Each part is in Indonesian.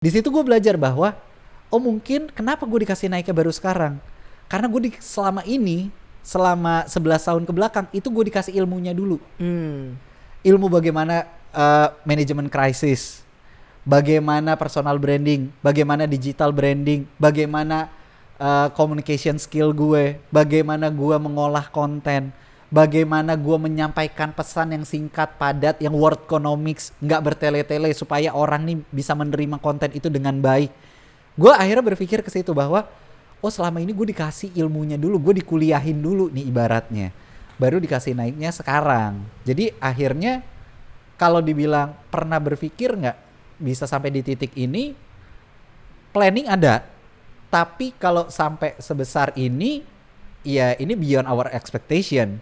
Di situ gue belajar bahwa oh mungkin kenapa gue dikasih naiknya baru sekarang, karena gue selama 11 tahun ke belakang itu gue dikasih ilmunya dulu. Ilmu bagaimana manajemen krisis, bagaimana personal branding, bagaimana digital branding, bagaimana communication skill gue, bagaimana gue mengolah konten, bagaimana gue menyampaikan pesan yang singkat, padat, yang word economics, nggak bertele-tele supaya orang nih bisa menerima konten itu dengan baik. Gue akhirnya berpikir ke situ bahwa oh selama ini gue dikasih ilmunya dulu, gue dikuliahin dulu nih ibaratnya, baru dikasih naiknya sekarang. Jadi akhirnya kalau dibilang pernah berpikir nggak bisa sampai di titik ini, planning ada, tapi kalau sampai sebesar ini, ya ini beyond our expectation.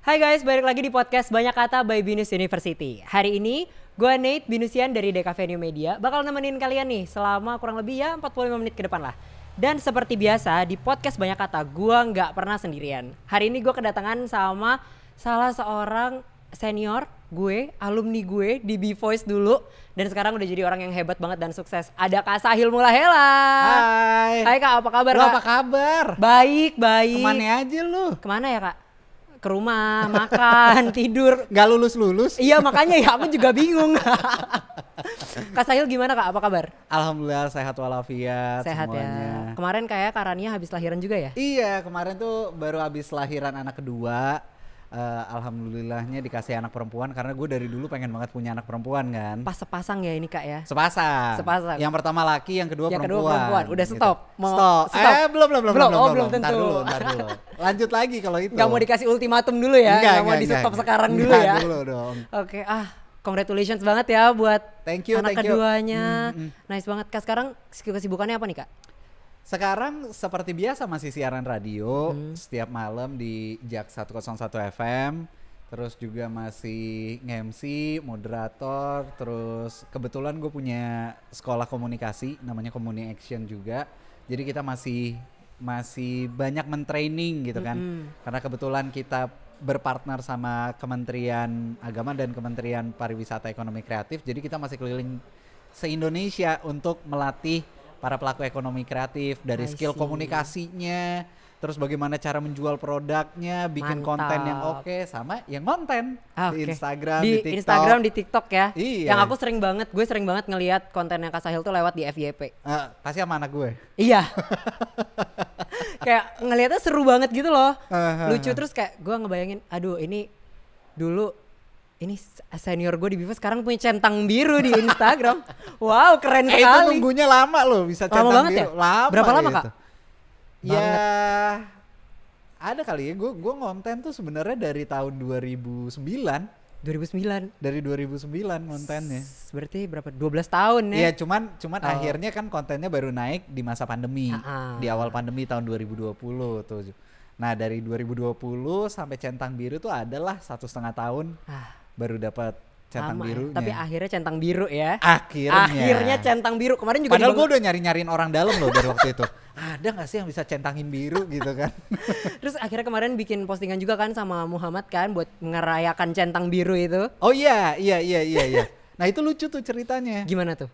Hai guys, balik lagi di podcast Banyak Kata by Binus University. Hari ini gue Nate Binusian dari DKV New Media bakal nemenin kalian nih selama kurang lebih ya 45 menit ke depan lah. Dan seperti biasa di podcast Banyak Kata gue gak pernah sendirian. Hari ini gue kedatangan sama salah seorang senior gue, alumni gue di B-Voice dulu. Dan sekarang udah jadi orang yang hebat banget dan sukses. Ada Kak Sahil Mulahela. Hai. Hai Kak, apa kabar Lu Kak? apa kabar? Baik. Kemana aja lu? Kemana ya Kak? Ke rumah, makan, tidur. Gak lulus-lulus? Iya makanya ya aku juga bingung. Kak Sahil gimana Kak, apa kabar? Alhamdulillah sehat walafiat Sehat semuanya. ya. Kemarin kayak Karania habis lahiran juga ya? Iya, kemarin tuh baru habis lahiran anak kedua. Alhamdulillahnya dikasih anak perempuan karena gue dari dulu pengen banget punya anak perempuan kan. Pas sepasang ya ini Kak ya? Sepasang. Sepasang. Yang pertama laki, yang kedua Yang perempuan. kedua perempuan. Udah stop. Gitu. Mau stop. stop. Belum tentu. Ntar dulu. Lanjut lagi kalau itu. Gak mau dikasih ultimatum dulu ya? Gak mau di stop sekarang dulu ya? Dulu dong. Oke, congratulations banget ya buat Thank you. anak keduanya. Nice banget Kak. Sekarang kesibukannya apa nih Kak? Sekarang seperti biasa masih siaran radio setiap malam di JAK 101 FM. Terus juga masih nge-MC, moderator, terus kebetulan gue punya sekolah komunikasi namanya Community Action juga. Jadi kita masih banyak mentraining gitu kan. Karena kebetulan kita berpartner sama Kementerian Agama dan Kementerian Pariwisata Ekonomi Kreatif. Jadi kita masih keliling se-Indonesia untuk melatih para pelaku ekonomi kreatif dari skill komunikasinya, terus bagaimana cara menjual produknya, bikin konten yang oke, sama yang konten di Instagram, di TikTok. Instagram, di TikTok ya. Iya. Yang gue sering banget ngelihat kontennya Kak Sahil tuh lewat di FYP. Kasih sama anak gue. Iya. Kayak ngelihatnya seru banget gitu loh. Lucu, terus kayak gue ngebayangin, aduh ini dulu ini senior gue di B-Voice sekarang punya centang biru di Instagram. Wow, keren sekali. Itu nunggunya lama loh bisa centang lama banget biru. Ya? Lama. Berapa lama gitu. Kak? Ya ada kali ya, gue ngonten tuh sebenarnya dari tahun 2009. Dari 2009 kontennya. Berarti berapa? 12 tahun ya? Iya, cuman akhirnya kan kontennya baru naik di masa pandemi. Di awal pandemi tahun 2020 tuh. Nah dari 2020 sampai centang biru tuh adalah 1,5 tahun baru dapat centang birunya. Tapi akhirnya centang biru ya. Akhirnya centang biru. Kemarin juga padahal gue udah nyariin orang dalam loh dari waktu itu. Ada gak sih yang bisa centangin biru gitu kan. Terus akhirnya kemarin bikin postingan juga kan sama Muhammad kan buat merayakan centang biru itu. Oh iya. Nah itu lucu tuh ceritanya. Gimana tuh?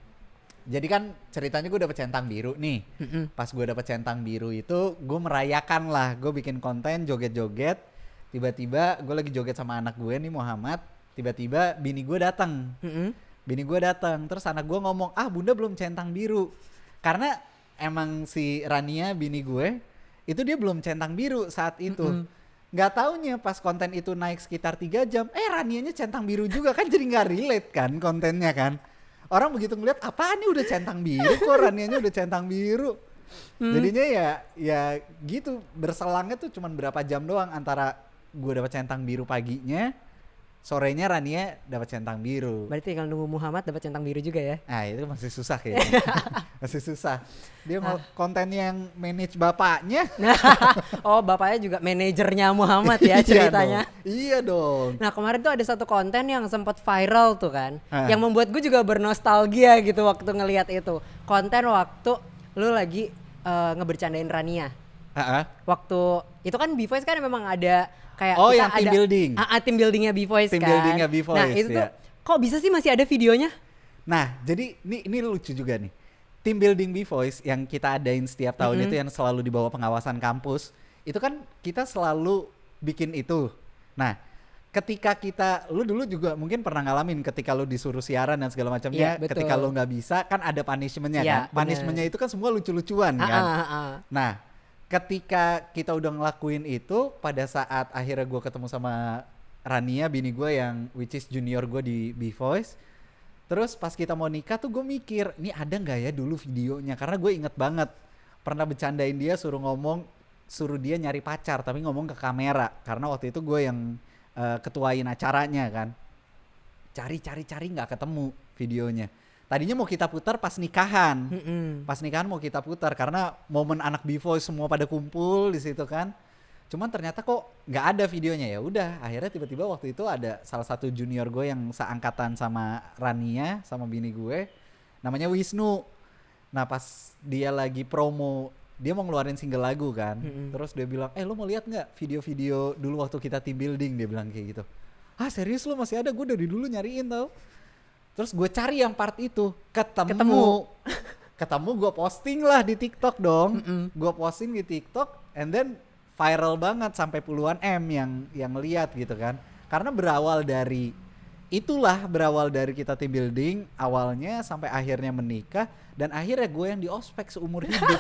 Jadi kan ceritanya gue dapet centang biru nih. Pas gue dapet centang biru itu gue merayakan lah. Gue bikin konten joget-joget. Tiba-tiba gue lagi joget sama anak gue nih Muhammad. Tiba-tiba bini gue datang. Terus anak gue ngomong, bunda belum centang biru. Karena emang si Rania bini gue itu dia belum centang biru saat itu. Gak taunya pas konten itu naik sekitar 3 jam, Ranianya centang biru juga kan, jadi gak relate kan kontennya kan. Orang begitu ngeliat, apaan nih udah centang biru kok Ranianya udah centang biru. Jadinya ya gitu, berselangnya tuh cuman berapa jam doang antara gue dapat centang biru paginya, sorenya Rania dapat centang biru. Berarti tinggal nunggu Muhammad dapat centang biru juga ya? Nah itu masih susah kayaknya. Masih susah. Dia mau konten yang manage bapaknya. Oh bapaknya juga manajernya Muhammad ya ceritanya. Iya dong. Nah kemarin tuh ada satu konten yang sempat viral tuh kan. Yang membuat gue juga bernostalgia gitu waktu ngelihat itu. Konten waktu lu lagi ngebercandain Rania. Heeh. Waktu itu kan B-Voice kan memang ada kayak Oh, kita yang team building. Tim buildingnya B-Voice Team kan. buildingnya B-Voice, Nah itu tuh ya. kok bisa sih masih ada videonya? Nah, jadi ini lucu juga nih. Team building B-Voice yang kita adain setiap tahun itu yang selalu di bawah pengawasan kampus, itu kan kita selalu bikin itu. Nah, ketika lu dulu juga mungkin pernah ngalamin ketika lu disuruh siaran dan segala macamnya, Iya, betul. ketika lu nggak bisa kan ada punishment-nya Iya, kan. Punishment-nya itu kan semua lucu-lucuan kan. Nah, ketika kita udah ngelakuin itu, pada saat akhirnya gue ketemu sama Rania, bini gue yang which is junior gue di B-Voice. Terus pas kita mau nikah tuh gue mikir, ini ada nggak ya dulu videonya? Karena gue inget banget pernah bercandain dia suruh dia nyari pacar tapi ngomong ke kamera. Karena waktu itu gue yang ketuain acaranya kan. Cari nggak ketemu videonya. Tadinya mau kita putar pas nikahan. Pas nikahan mau kita putar karena momen anak B-Voice semua pada kumpul di situ kan. Cuman ternyata kok nggak ada videonya. Ya udah, akhirnya tiba-tiba waktu itu ada salah satu junior gue yang seangkatan sama Rania sama bini gue, namanya Wisnu. Nah pas dia lagi promo, dia mau ngeluarin single lagu kan. Terus dia bilang, lu mau lihat nggak video-video dulu waktu kita team building? Dia bilang kayak gitu. Ah serius lu masih ada? Gue dari dulu nyariin tau. Terus gue cari yang part itu, ketemu gue posting lah di TikTok dong. Gue posting di TikTok and then viral banget sampai puluhan M yang lihat gitu kan. Karena berawal dari kita team building awalnya sampai akhirnya menikah dan akhirnya gue yang di ospek seumur hidup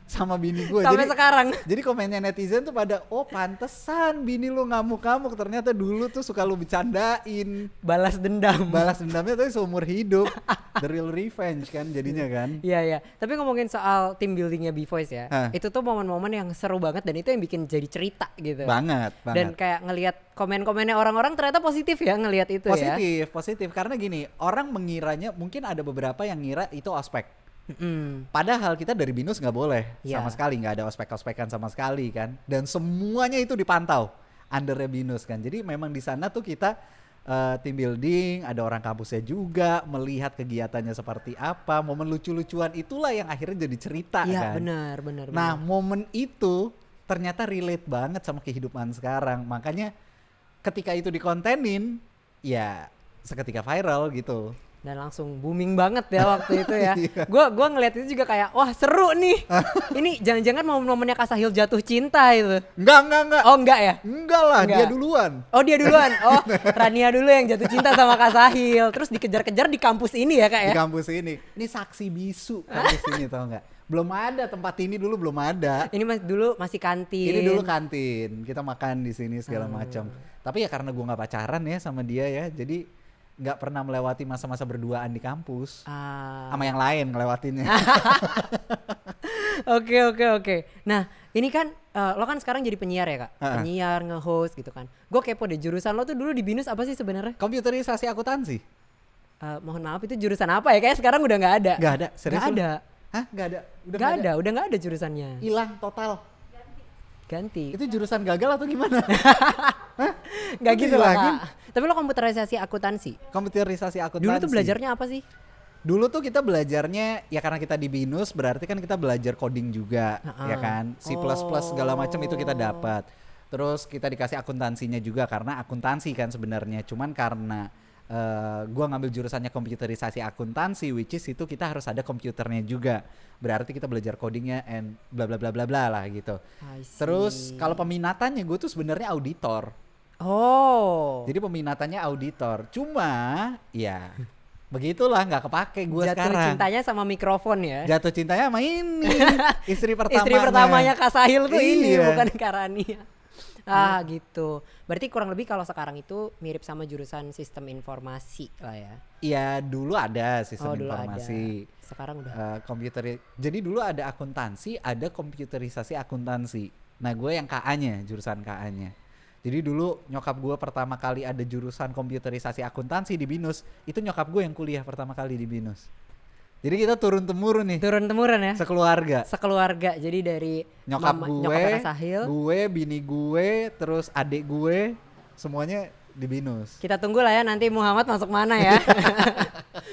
sama bini gue. Sampai sekarang. Jadi komennya netizen tuh pada, oh pantesan bini lu ngamuk-ngamuk, ternyata dulu tuh suka lu bercandain. Balas dendamnya tuh seumur hidup. The real revenge kan jadinya kan. Iya. Tapi ngomongin soal team buildingnya B-Voice ya, itu tuh momen-momen yang seru banget dan itu yang bikin jadi cerita gitu. Banget. Dan kayak ngelihat komen-komennya orang-orang ternyata positif ya ngelihat itu Positif. Karena gini, orang mengiranya mungkin ada beberapa yang ngira itu ospek. Padahal kita dari BINUS nggak boleh sama sekali, nggak ada ospek-ospekan sama sekali kan. Dan semuanya itu dipantau undernya BINUS kan. Jadi memang di sana tuh kita team building, ada orang kampusnya juga, melihat kegiatannya seperti apa, momen lucu-lucuan itulah yang akhirnya jadi cerita kan. Iya benar. Nah momen itu ternyata relate banget sama kehidupan sekarang, makanya ketika itu dikontenin ya seketika viral gitu. Dan langsung booming banget ya waktu itu ya. Gua ngeliat itu juga kayak wah seru nih. Ini jangan-jangan momen-momennya Kak Sahil jatuh cinta itu. Enggak. Oh enggak ya? Enggak lah, dia duluan. Oh dia duluan. Oh Rania dulu yang jatuh cinta sama Kak Sahil. Terus dikejar-kejar di kampus ini ya Kak ya? Di kampus ini. Ini saksi bisu kampus ini tau gak? Belum ada tempat ini dulu, belum ada. Ini dulu masih kantin. Ini dulu kantin. Kita makan di sini segala macam. Tapi ya karena gue nggak pacaran ya sama dia ya, jadi nggak pernah melewati masa-masa berduaan di kampus. Sama yang lain ngelewatinnya. Oke. Nah ini kan lo kan sekarang jadi penyiar ya Kak? Penyiar, nge-host gitu kan. Gue kepo deh, jurusan lo tuh dulu di BINUS apa sih sebenarnya? Komputerisasi akuntansi. Mohon maaf itu jurusan apa ya? Kayaknya sekarang udah nggak ada. Nggak ada, serius? Nggak ada. Hah? Nggak ada? Udah nggak ada jurusannya. Hilang total. Ganti. Itu jurusan gagal atau gimana? Nggak gitu lah Kak. Tapi lo komputerisasi akuntansi. Komputerisasi akuntansi. Dulu tuh belajarnya apa sih? Dulu tuh kita belajarnya ya karena kita di BINUS berarti kan kita belajar coding juga ya kan. C++ segala macam itu kita dapat. Terus kita dikasih akuntansinya juga karena akuntansi kan sebenarnya. Cuman karena gua ngambil jurusannya komputerisasi akuntansi which is itu kita harus ada komputernya juga. Berarti kita belajar codingnya and bla bla bla bla bla lah gitu. Terus kalau peminatannya gue tuh sebenarnya auditor. Jadi peminatannya auditor. Cuma ya begitulah nggak kepake gue sekarang. Jatuh cintanya sama mikrofon ya. Jatuh cintanya sama ini istri pertamanya Kak Sahil tuh ini bukan Kak Rania. Gitu. Berarti kurang lebih kalau sekarang itu mirip sama jurusan sistem informasi lah ya. Iya dulu ada sistem informasi. Ada. Sekarang udah. Jadi dulu ada akuntansi, ada komputerisasi akuntansi. Nah gue yang KA-nya, jurusan KA-nya. Jadi dulu nyokap gue pertama kali ada jurusan komputerisasi akuntansi di BINUS. Itu nyokap gue yang kuliah pertama kali di BINUS. Jadi kita turun-temurun nih. Turun-temurun ya? Sekeluarga. Jadi dari nyokap nyokapnya Sahil, gue, bini gue, terus adik gue, semuanya Di BINUS. Kita tunggu lah ya nanti Muhammad masuk mana ya.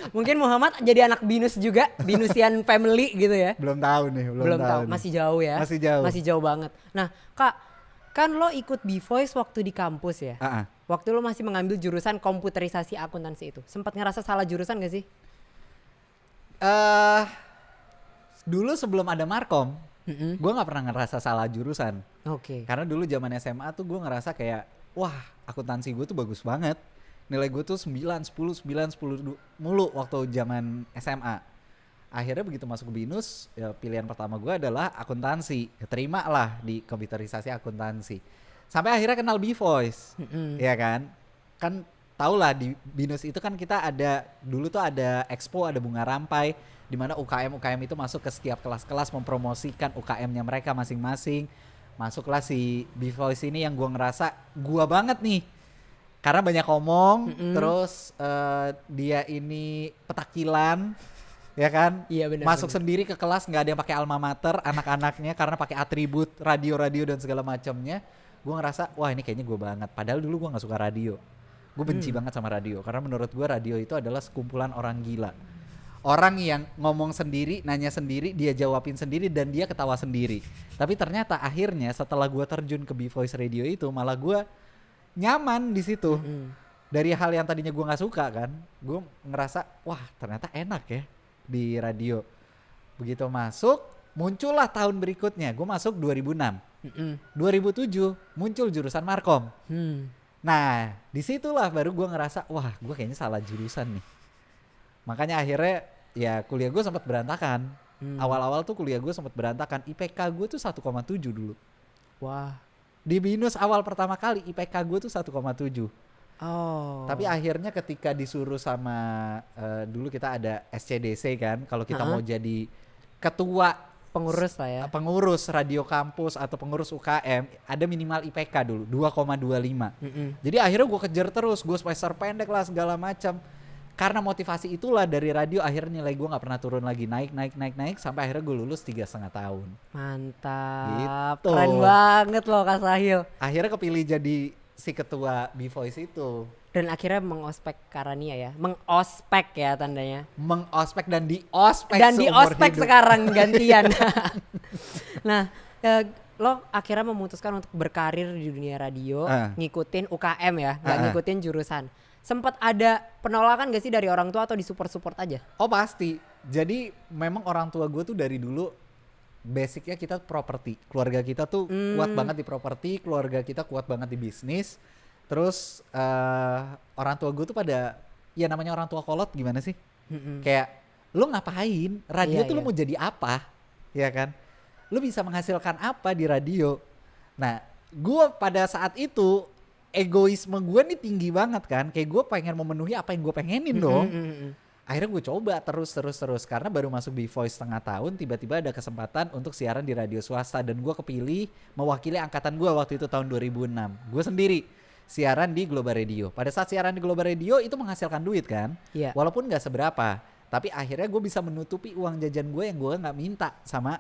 Mungkin Muhammad jadi anak BINUS juga, BINUSian family gitu ya. Belum tahu nih, belum tahu. Masih jauh ya. Masih jauh banget. Nah, Kak, kan lo ikut B-Voice waktu di kampus ya? Waktu lo masih mengambil jurusan komputerisasi akuntansi itu. Sempat ngerasa salah jurusan gak sih? Dulu sebelum ada Markom, gue nggak pernah ngerasa salah jurusan. Oke. Karena dulu zaman SMA tuh gue ngerasa kayak, wah akuntansi gue tuh bagus banget. Nilai gue tuh 9, 10 mulu waktu zaman SMA. Akhirnya begitu masuk ke BINUS, ya pilihan pertama gue adalah akuntansi. Keterima lah di komputerisasi akuntansi. Sampai akhirnya kenal B-Voice, ya kan? Kan tau lah di BINUS itu kan kita ada, dulu tuh ada expo, ada bunga rampai, di mana UKM itu masuk ke setiap kelas-kelas mempromosikan UKM-nya mereka masing-masing. Masuklah si B-Voice ini yang gue ngerasa gue banget nih. Karena banyak ngomong, terus dia ini petakilan, ya kan? Iya benar. Masuk sendiri ke kelas nggak ada yang pakai alma mater anak-anaknya karena pakai atribut radio dan segala macamnya. Gue ngerasa wah ini kayaknya gue banget. Padahal dulu gue nggak suka radio. Gue benci banget sama radio karena menurut gue radio itu adalah sekumpulan orang gila. Orang yang ngomong sendiri, nanya sendiri, dia jawabin sendiri dan dia ketawa sendiri. Tapi ternyata akhirnya setelah gue terjun ke B-Voice Radio itu malah gue nyaman di situ. Dari hal yang tadinya gue nggak suka kan, gue ngerasa wah ternyata enak ya di radio. Begitu masuk, muncullah tahun berikutnya. Gue masuk 2006. 2007 muncul jurusan Markom. Nah disitulah baru gue ngerasa wah gue kayaknya salah jurusan nih. Makanya akhirnya ya kuliah gue sempat berantakan. Awal-awal tuh kuliah gue sempat berantakan. IPK gue tuh 1,7 dulu. Wah. Di BINUS awal pertama kali IPK gue tuh 1,7. Oh. Tapi akhirnya ketika disuruh sama dulu kita ada SCDC kan, kalau kita mau jadi ketua pengurus lah ya. Pengurus radio kampus atau pengurus UKM ada minimal IPK dulu 2,25. Jadi akhirnya gue kejar terus, gue semester pendek lah segala macam. Karena motivasi itulah dari radio akhirnya nilai gue nggak pernah turun lagi, naik sampai akhirnya gue lulus 3,5 tahun. Mantap, gitu. Keren banget loh Kak Sahil. Akhirnya kepilih jadi si ketua B-Voice itu. Dan akhirnya mengospek Karania ya, mengospek ya tandanya. Mengospek dan diospek. Dan diospek sekarang gantian. Nah, lo akhirnya memutuskan untuk berkarir di dunia radio, ngikutin UKM ya, nggak ngikutin jurusan. Sempat ada penolakan gak sih dari orang tua atau disupport aja? Oh pasti. Jadi memang orang tua gue tuh dari dulu basicnya kita properti. Keluarga kita tuh kuat banget di properti, keluarga kita kuat banget di bisnis. Terus orang tua gue tuh pada, ya namanya orang tua kolot gimana sih? Kayak lu ngapain? Radio tuh lu mau jadi apa? Ya kan? Lu bisa menghasilkan apa di radio? Nah gue pada saat itu egoisme gue nih tinggi banget kan, kayak gue pengen memenuhi apa yang gue pengenin dong. Akhirnya gue coba terus karena baru masuk B-Voice setengah tahun, tiba-tiba ada kesempatan untuk siaran di radio swasta dan gue kepilih mewakili angkatan gue waktu itu tahun 2006. Gue sendiri siaran di Global Radio. Pada saat siaran di Global Radio itu menghasilkan duit kan, walaupun nggak seberapa. Tapi akhirnya gue bisa menutupi uang jajan gue yang gue nggak minta sama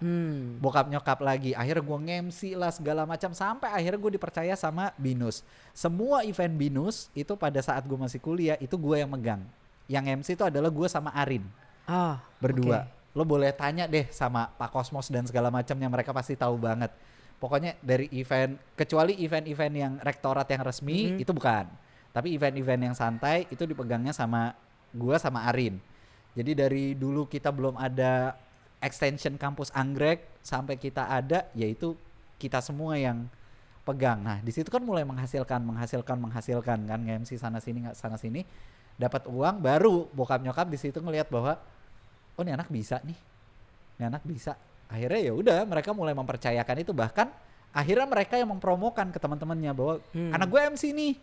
bokap nyokap lagi. Akhirnya gue nge-MC lah segala macam sampai akhirnya gue dipercaya sama BINUS. Semua event BINUS itu pada saat gue masih kuliah itu gue yang megang. Yang MC itu adalah gue sama Arin. Berdua. Lo boleh tanya deh sama Pak Kosmos dan segala macamnya, mereka pasti tahu banget. Pokoknya dari event, kecuali event-event yang rektorat yang resmi itu bukan. Tapi event-event yang santai itu dipegangnya sama gue sama Arin. Jadi dari dulu kita belum ada extension kampus Anggrek sampai kita ada, yaitu kita semua yang pegang. Nah di situ kan mulai menghasilkan kan, nge-MC sana sini, dapat uang, baru bokap nyokap di situ ngelihat bahwa oh ini anak bisa nih, Akhirnya ya udah mereka mulai mempercayakan itu, bahkan akhirnya mereka yang mempromokan ke teman-temannya bahwa anak gue MC nih.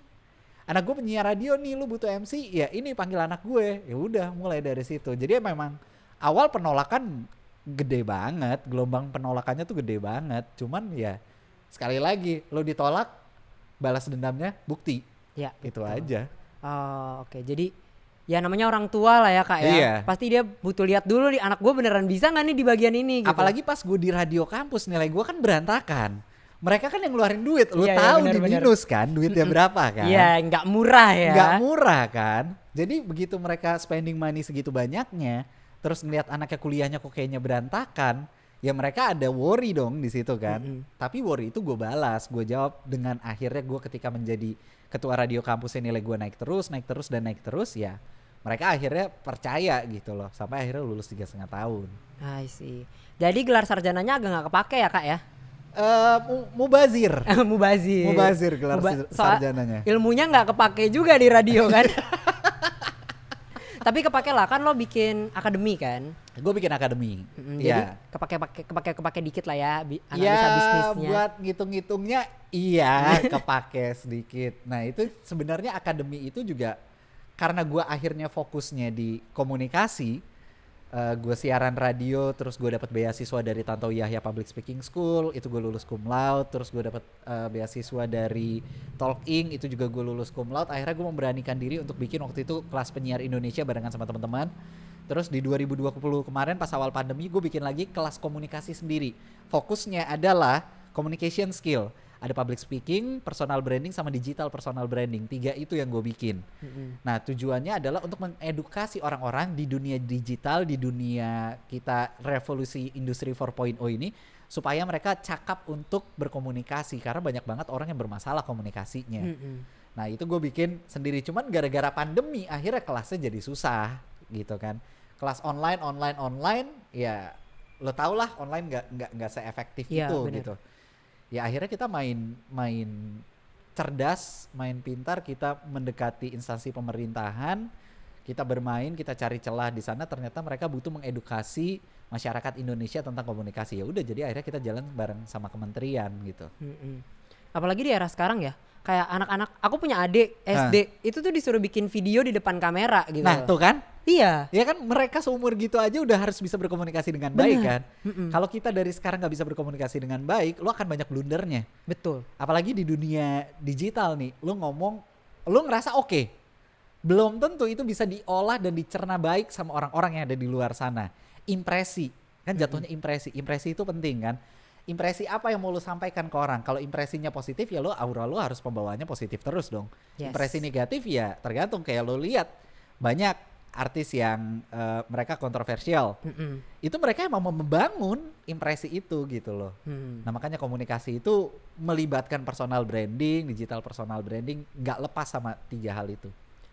Anak gue penyiar radio nih, lu butuh MC, ya ini panggil anak gue. Ya udah mulai dari situ. Jadi memang awal penolakan gede banget, gelombang penolakannya tuh gede banget. Cuman ya sekali lagi lo ditolak, balas dendamnya bukti. Ya, itu betul. Aja. Oh, oke. Jadi ya namanya orang tua lah ya Kak ya. Iya. Pasti dia butuh lihat dulu nih anak gue beneran bisa nggak nih di bagian ini gitu. Apalagi pas gue di radio kampus nilai gue kan berantakan. mereka kan yang ngeluarin duit. Lu Iya, tahu bener, di minus kan duitnya berapa kan? Iya, nggak murah ya. Nggak murah kan? Jadi begitu mereka spending money segitu banyaknya, terus ngeliat anaknya kuliahnya kok kayaknya berantakan, ya mereka ada worry dong di situ kan. Tapi worry itu gue balas, gue jawab dengan akhirnya gue ketika menjadi ketua radio kampusnya nilai gue naik terus, ya mereka akhirnya percaya gitu loh, sampai akhirnya lulus 3,5 tahun. I see. Jadi gelar sarjananya agak nggak kepake ya kak ya? Mubazir. Mubazir Gelar soal sarjananya. ilmunya nggak kepake juga di radio kan. Tapi kepake lah, kan lo bikin akademi kan. Gue bikin akademi. Jadi kepake dikit lah ya analisa ya, bisnisnya. Buat ngitung-ngitungnya iya kepake sedikit. Nah itu sebenarnya akademi itu juga karena gue akhirnya fokusnya di komunikasi. Gue siaran radio, terus gue dapat beasiswa dari Tantowi Yahya Public Speaking School, itu gue lulus cum laude. Terus gue dapat beasiswa dari Talk Inc, itu juga gue lulus cum laude. Akhirnya gue memberanikan diri untuk bikin waktu itu kelas penyiar Indonesia barengan sama teman-teman. Terus di 2020 kemarin pas awal pandemi gue bikin lagi kelas komunikasi sendiri. Fokusnya adalah communication skill. Ada public speaking, personal branding, sama digital personal branding. 3 itu yang gue bikin. Nah tujuannya adalah untuk mengedukasi orang-orang di dunia digital, di dunia kita revolusi industri 4.0 ini, supaya mereka cakap untuk berkomunikasi. Karena banyak banget orang yang bermasalah komunikasinya. Nah itu gue bikin sendiri. Cuman gara-gara pandemi akhirnya kelasnya jadi susah gitu kan. Kelas online, ya lo tau lah online nggak seefektif itu gitu. Ya akhirnya kita main cerdas, main pintar, kita mendekati instansi pemerintahan, kita bermain, kita cari celah di sana. Ternyata mereka butuh mengedukasi masyarakat Indonesia tentang komunikasi. Ya udah, jadi akhirnya kita jalan bareng sama kementerian gitu. Apalagi di era sekarang ya, kayak anak-anak, aku punya adik SD, itu tuh disuruh bikin video di depan kamera gitu. Nah tuh kan, iya ya kan mereka seumur gitu aja udah harus bisa berkomunikasi dengan baik kan. Kalau kita dari sekarang nggak bisa berkomunikasi dengan baik, lo akan banyak blundernya. Betul. Apalagi di dunia digital nih, lo ngomong, lo ngerasa oke, belum tentu itu bisa diolah dan dicerna baik sama orang-orang yang ada di luar sana. Impresi, kan jatuhnya impresi itu penting kan. Impresi apa yang mau lo sampaikan ke orang? Kalau impresinya positif ya lo aura lo harus pembawaannya positif terus dong. Impresi negatif ya tergantung, kayak lo lihat banyak artis yang mereka kontroversial. Itu mereka emang mau membangun impresi itu gitu loh. Nah makanya komunikasi itu melibatkan personal branding, digital personal branding, nggak lepas sama 3 hal itu.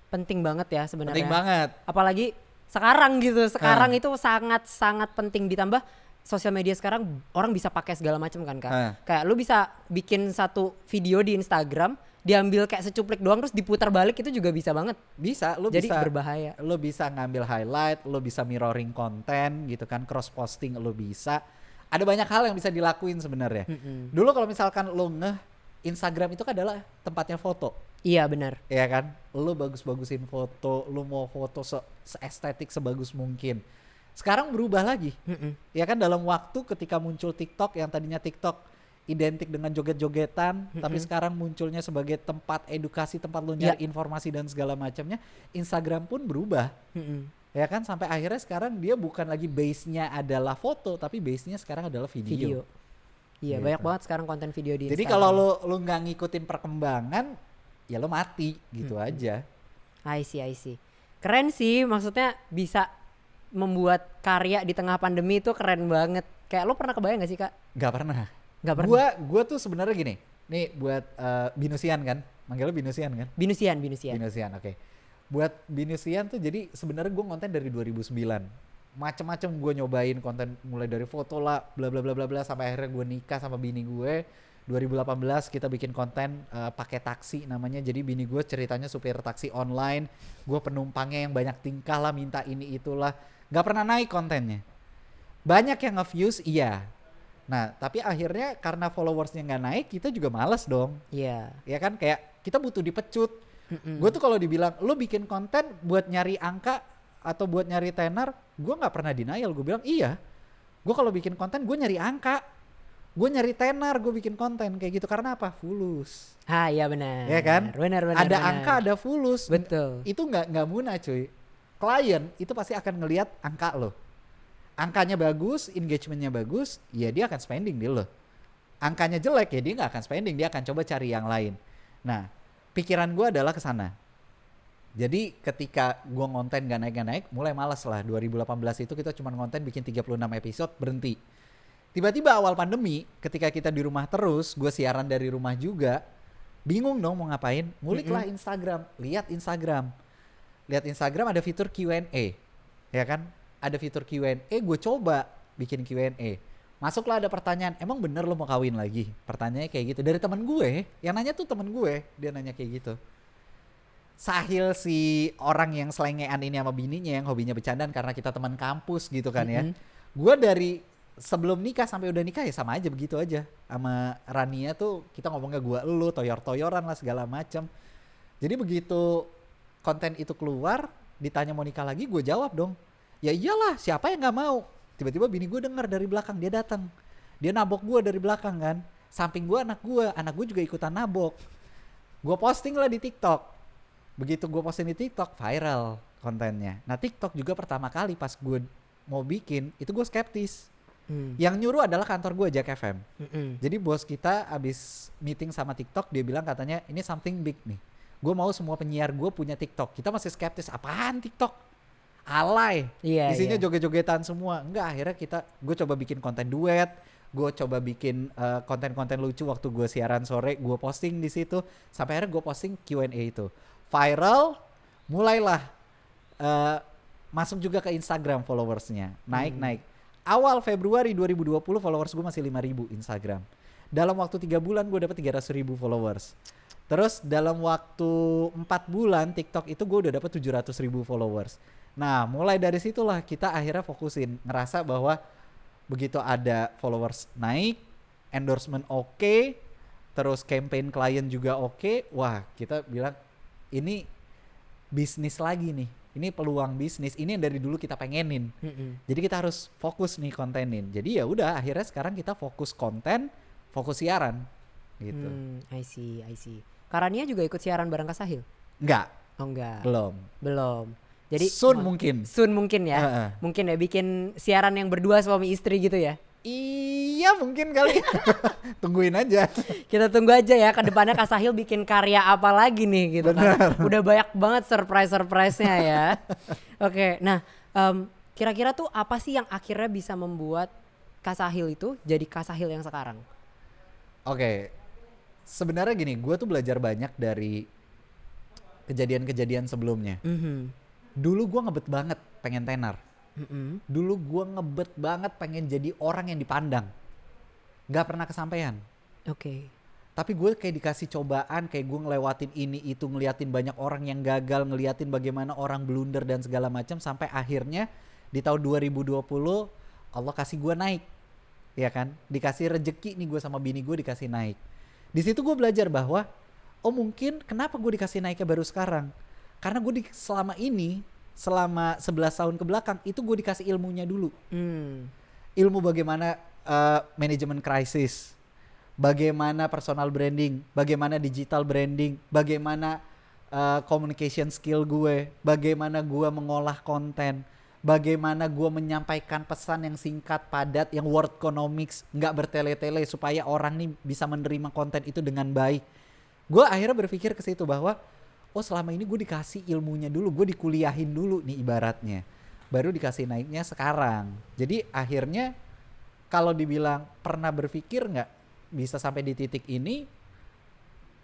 Penting banget ya sebenarnya. Penting banget. Apalagi sekarang gitu, itu sangat penting, ditambah sosial media sekarang orang bisa pakai segala macam kan Kak. Kayak lu bisa bikin satu video di Instagram, diambil kayak secuplik doang terus diputar balik, itu juga bisa banget. Bisa, Jadi berbahaya. Lo bisa ngambil highlight, lo bisa mirroring konten gitu kan, cross posting lo bisa. Ada banyak hal yang bisa dilakuin sebenarnya. Dulu kalau misalkan lo Instagram itu kan adalah tempatnya foto. Iya benar. Iya kan? Lo bagus-bagusin foto, lo mau foto se-estetik sebagus mungkin. Sekarang berubah lagi. Ya kan, dalam waktu ketika muncul TikTok, yang tadinya TikTok identik dengan joget-jogetan, tapi sekarang munculnya sebagai tempat edukasi, tempat lo nyari informasi dan segala macamnya. Instagram pun berubah. Ya kan, sampai akhirnya sekarang dia bukan lagi base-nya adalah foto, tapi base-nya sekarang adalah video. Iya, gitu. banyak banget sekarang konten video di Instagram. Jadi kalau lo nggak ngikutin perkembangan, ya lo mati gitu aja. I see. Keren sih, maksudnya bisa membuat karya di tengah pandemi itu keren banget. Kayak lo pernah kebayang gak sih Kak? Gak pernah. Gua tuh sebenarnya gini. Nih buat Binusian kan? Manggilnya Binusian kan? Binusian. Binusian, oke. Buat Binusian tuh jadi sebenarnya gue konten dari 2009. Macem-macem gue nyobain konten, mulai dari foto lah, bla bla bla bla bla, sampai akhirnya gue nikah sama bini gue. 2018 kita bikin konten pakai taksi namanya. Jadi bini gue ceritanya supir taksi online. Gue penumpangnya yang banyak tingkah lah, minta ini itulah. Gak pernah naik kontennya. Banyak yang nge-views, iya. Nah tapi akhirnya karena followersnya gak naik, kita juga males dong. Iya. Ya kan, kayak kita butuh dipecut. Gue tuh kalau dibilang lo bikin konten buat nyari angka atau buat nyari tenar, gue gak pernah denial. Gue bilang iya. Gue kalau bikin konten gue nyari angka, gue nyari tenar, gue bikin konten kayak gitu. Karena apa? Fulus. Iya benar. Ya kan? Benar. Ada angka, ada fulus. Betul. Itu nggak munah cuy. Klien itu pasti akan ngelihat angka lo. Angkanya bagus, engagementnya bagus, ya dia akan spending di lo. angkanya jelek ya dia nggak akan spending, dia akan coba cari yang lain. Nah, pikiran gue adalah ke sana. Jadi ketika gue ngonten gak naik, mulai malas lah. 2018 itu kita cuma ngonten bikin 36 episode, berhenti. Tiba-tiba awal pandemi, ketika kita di rumah terus, gue siaran dari rumah juga, bingung dong mau ngapain, nguliklah Instagram, lihat Instagram ada fitur Q&A, ya kan? Ada fitur Q&A, gue coba bikin Q&A. Masuklah ada pertanyaan, emang bener lo mau kawin lagi? Pertanyaannya kayak gitu, dari teman gue, yang nanya tuh teman gue, dia nanya kayak gitu. Sahil si orang yang selengean ini sama bininya yang hobinya bercandaan karena kita teman kampus gitu kan ya. Gue dari sebelum nikah sampai udah nikah ya sama aja begitu aja. Sama Rania tuh kita ngomongnya gue elu, toyor-toyoran lah segala macam. Jadi begitu konten itu keluar, ditanya mau nikah lagi, gue jawab dong. Ya iyalah, siapa yang gak mau? Tiba-tiba bini gue dengar dari belakang, dia datang. Dia nabok gue dari belakang kan. Samping gue anak gue juga ikutan nabok. Gue posting lah di TikTok. Begitu gue posting di TikTok, viral kontennya. Nah TikTok juga pertama kali pas gue mau bikin, itu gue skeptis. Yang nyuruh adalah kantor gue, Jack FM. Jadi bos kita abis meeting sama TikTok, dia bilang katanya ini something big nih. Gue mau semua penyiar gue punya TikTok. Kita masih skeptis, apaan TikTok? Alay. Isinya joget-jogetan semua. Enggak, akhirnya gue coba bikin konten duet. Gue coba bikin konten-konten lucu waktu gue siaran sore. Gue posting di situ. Sampai akhirnya gue posting Q&A itu. Viral, mulailah masuk juga ke Instagram followersnya. Naik. Awal Februari 2020 followers gue masih 5.000 Instagram. Dalam waktu 3 bulan gue dapet 300.000 followers. Terus dalam waktu 4 bulan TikTok itu gue udah dapet 700.000 followers. Nah mulai dari situlah kita akhirnya fokusin. Ngerasa bahwa begitu ada followers naik, endorsement oke, terus campaign klien juga oke. Wah kita bilang ini bisnis lagi nih, ini peluang bisnis, ini yang dari dulu kita pengenin. Jadi kita harus fokus nih kontenin. Jadi ya udah akhirnya sekarang kita fokus konten, fokus siaran gitu. I see. Karania juga ikut siaran bareng Kak Sahil? Enggak. Oh enggak. Belum. Jadi soon mungkin ya. Mungkin ya bikin siaran yang berdua suami istri gitu ya. Iya mungkin kali. Tungguin aja. Kita tunggu aja ya ke depannya Kak Sahil bikin karya apa lagi nih gitu kan. Udah banyak banget surprise-nya ya. Oke, nah kira-kira tuh apa sih yang akhirnya bisa membuat Kak Sahil itu jadi Kak Sahil yang sekarang? Oke, sebenarnya gini, gue tuh belajar banyak dari kejadian-kejadian sebelumnya. Dulu gue ngebet banget pengen tenar. Dulu gue ngebet banget pengen jadi orang yang dipandang. Gak pernah kesampaian. Oke. Tapi gue kayak dikasih cobaan, kayak gue ngelewatin ini itu, ngeliatin banyak orang yang gagal, ngeliatin bagaimana orang blunder dan segala macam, sampai akhirnya di tahun 2020 Allah kasih gue naik, ya kan? Dikasih rejeki nih gue sama bini gue dikasih naik. Di situ gue belajar bahwa oh mungkin kenapa gue dikasih naiknya baru sekarang? Karena gue selama 11 tahun ke belakang itu gue dikasih ilmunya dulu. Ilmu bagaimana manajemen krisis, bagaimana personal branding, bagaimana digital branding, bagaimana communication skill gue, bagaimana gue mengolah konten, bagaimana gue menyampaikan pesan yang singkat, padat, yang word economics, nggak bertele-tele supaya orang nih bisa menerima konten itu dengan baik. Gue akhirnya berpikir ke situ bahwa oh selama ini gue dikasih ilmunya dulu, gue dikuliahin dulu nih ibaratnya, baru dikasih naiknya sekarang. Jadi akhirnya kalau dibilang pernah berpikir nggak bisa sampai di titik ini,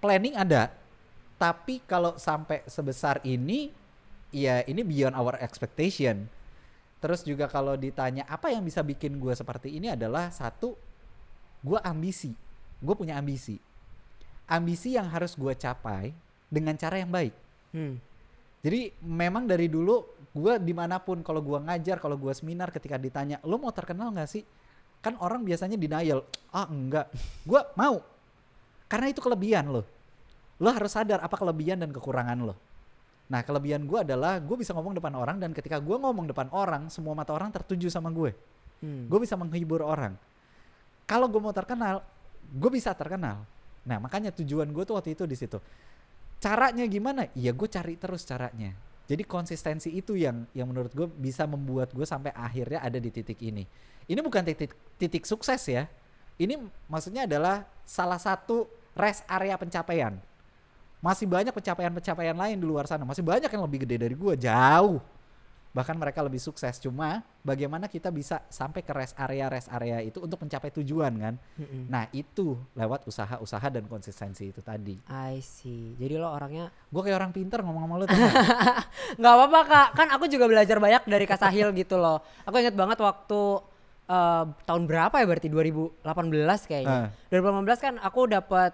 planning ada, tapi kalau sampai sebesar ini, ya ini beyond our expectation. Terus juga kalau ditanya apa yang bisa bikin gue seperti ini adalah satu, gue punya ambisi yang harus gue capai dengan cara yang baik. Jadi memang dari dulu gue dimanapun, kalau gue ngajar, kalau gue seminar, ketika ditanya lo mau terkenal gak sih, kan orang biasanya denial, enggak, gue mau, karena itu kelebihan lo harus sadar apa kelebihan dan kekurangan lo. Nah kelebihan gue adalah gue bisa ngomong depan orang, dan ketika gue ngomong depan orang semua mata orang tertuju sama gue. Gue bisa menghibur orang. Kalau gue mau terkenal, gue bisa terkenal. Nah makanya tujuan gue tuh waktu itu di situ. Caranya gimana? Ya gue cari terus caranya. Jadi konsistensi itu yang menurut gue bisa membuat gue sampai akhirnya ada di titik ini. Ini bukan titik sukses ya. Ini maksudnya adalah salah satu rest area pencapaian. Masih banyak pencapaian-pencapaian lain di luar sana. Masih banyak yang lebih gede dari gue, jauh. Bahkan mereka lebih sukses. Cuma bagaimana kita bisa sampai ke rest area itu untuk mencapai tujuan kan. Nah itu lewat usaha dan konsistensi itu tadi. I see. Jadi lo orangnya Gue kayak orang pinter ngomong sama lo tuh. nggak apa-apa Kak. Kan aku juga belajar banyak dari Kak Sahil gitu loh. Aku ingat banget waktu tahun berapa ya berarti 2018 kayaknya. 2018 kan aku dapat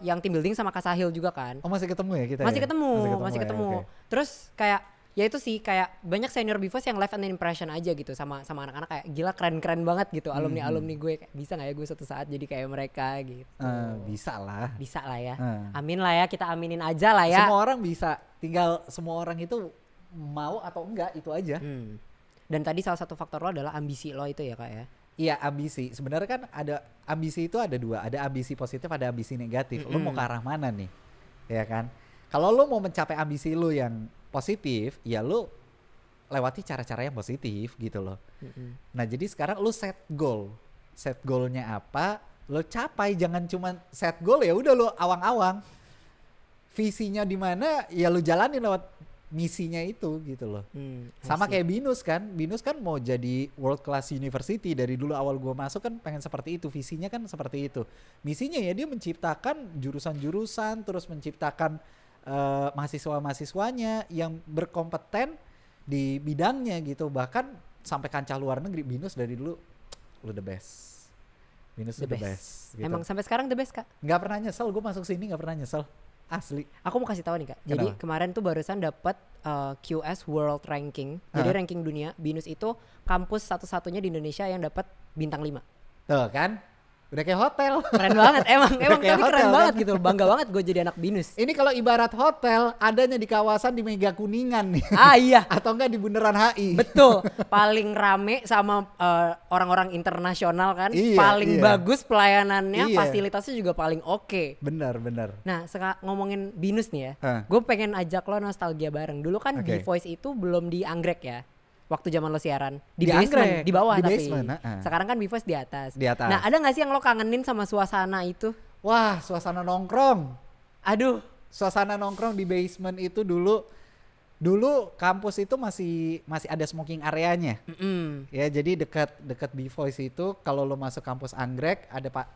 yang team building sama Kak Sahil juga kan. Oh masih ketemu ya kita? Masih ya? ketemu. Okay. Terus kayak ya itu sih kayak banyak senior B-Voice yang left an impression aja gitu sama anak-anak kayak gila keren banget gitu alumni gue kayak bisa nggak ya gue suatu saat jadi kayak mereka gitu. Bisa lah Ya. Amin lah ya, kita aminin aja lah ya. Semua orang bisa, tinggal semua orang itu mau atau enggak itu aja. Dan tadi salah satu faktor lo adalah ambisi lo itu ya Kak ya. Iya ambisi. Sebenarnya kan ada ambisi itu ada dua, ada ambisi positif, ada ambisi negatif. Lo mau ke arah mana nih? Ya kan? Kalau lo mau mencapai ambisi lo yang positif, ya lo lewati cara-cara yang positif gitu loh. Nah jadi sekarang lo set goalnya apa, lo capai. Jangan cuma set goal ya udah lo awang-awang. Visinya di mana ya lo jalanin lewat misinya itu gitu loh. Sama kayak Binus kan mau jadi world class university. Dari dulu awal gua masuk kan pengen seperti itu, visinya kan seperti itu. Misinya ya dia menciptakan jurusan-jurusan, terus menciptakan mahasiswa-mahasiswanya yang berkompeten di bidangnya gitu. Bahkan sampai kancah luar negeri. Binus dari dulu lu the best. Binus the best gitu. Emang sampai sekarang the best Kak? Nggak pernah nyesel, gue masuk sini nggak pernah nyesel. Asli. Aku mau kasih tahu nih Kak. Jadi kemarin tuh barusan dapat QS World Ranking. Jadi ranking dunia. Binus itu kampus satu-satunya di Indonesia yang dapat bintang 5. Tuh kan? Udah kayak hotel. Keren banget emang kayak tapi hotel, keren kan? banget gitu. Bangga banget gue jadi anak Binus. Ini kalau ibarat hotel adanya di kawasan di Mega Kuningan nih. Iya. Atau enggak di Bundaran HI. Betul. Paling rame sama orang-orang internasional kan. Paling bagus pelayanannya, fasilitasnya juga paling oke. Benar. Nah, ngomongin Binus nih ya. Gue pengen ajak lo nostalgia bareng. Dulu kan B-Voice itu belum di Anggrek ya. Waktu zaman lo siaran di basement, di bawah tapi sekarang kan B-Voice di atas. Nah ada gak sih yang lo kangenin sama suasana itu? Wah suasana nongkrong. Aduh suasana nongkrong di basement itu dulu kampus itu masih ada smoking areanya. Ya jadi dekat B-Voice itu kalau lo masuk kampus Anggrek ada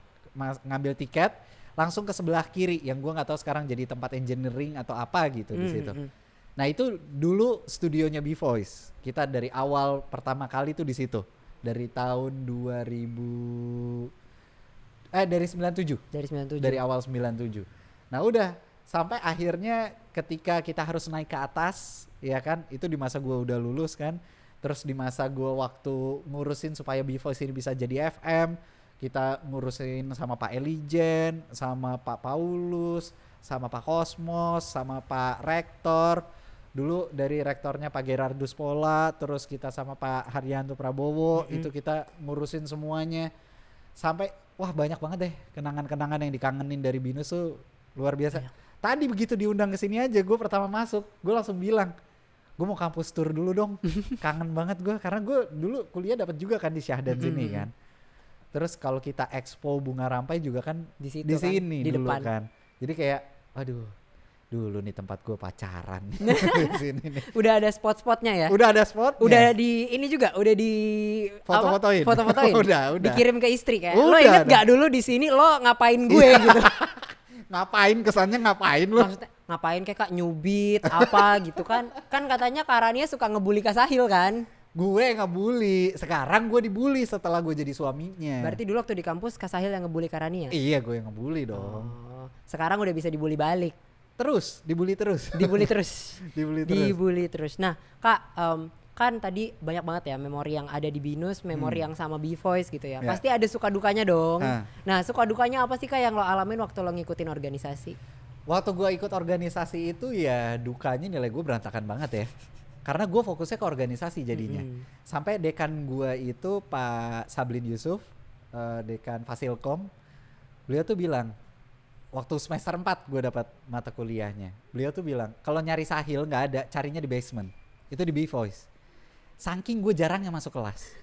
ngambil tiket langsung ke sebelah kiri yang gua nggak tahu sekarang jadi tempat engineering atau apa gitu di situ. Nah itu dulu studionya B-Voice. Kita dari awal pertama kali tuh di situ. Dari tahun 97. Dari awal 97. Nah udah sampai akhirnya ketika kita harus naik ke atas, ya kan? Itu di masa gua udah lulus kan. Terus di masa gua waktu ngurusin supaya B-Voice ini bisa jadi FM, kita ngurusin sama Pak Elijen, sama Pak Paulus, sama Pak Kosmos, sama Pak Rektor. Dulu dari rektornya Pak Gerardus Pola, terus kita sama Pak Haryanto Prabowo, itu kita ngurusin semuanya. Sampai wah banyak banget deh kenangan-kenangan yang dikangenin dari Binus tuh luar biasa. Tadi begitu diundang ke sini aja, gue pertama masuk, gue langsung bilang, gue mau kampus tour dulu dong. Kangen banget gue, karena gue dulu kuliah dapat juga kan di Syahdan sini kan. Terus kalau kita expo bunga rampai juga kan di sini di dulu depan kan. Jadi kayak, aduh. Dulu nih tempat gue pacaran. Sini nih. Udah ada spot-spotnya ya? Udah ada spotnya. Udah di ini juga, udah di foto-fotoin. Udah. Dikirim ke istri kayak. Lo inget gak dulu di sini lo ngapain gue gitu? Ngapain kesannya ngapain lo? Maksudnya ngapain kayak Kak nyubit apa gitu kan? Kan katanya Karania suka ngebully Kak Sahil kan? Gue ngebully. Sekarang gue dibully setelah gue jadi suaminya. Berarti dulu waktu di kampus Kak Sahil yang ngebully Karania? Iya gue yang ngebully dong. Sekarang udah bisa dibully balik. Dibully terus. Nah Kak, kan tadi banyak banget ya memori yang ada di Binus, memori yang sama B-Voice gitu ya. Pasti ada suka dukanya dong. Nah suka dukanya apa sih Kak yang lo alamin waktu lo ngikutin organisasi? Waktu gue ikut organisasi itu ya dukanya nilai gue berantakan banget ya. Karena gue fokusnya ke organisasi jadinya. Sampai dekan gue itu Pak Sablin Yusuf, dekan Fasilkom, beliau tuh bilang, waktu semester 4 gue dapat mata kuliahnya. Beliau tuh bilang, kalau nyari Sahil nggak ada, carinya di basement. Itu di B-Voice. Saking gue jarangnya masuk kelas.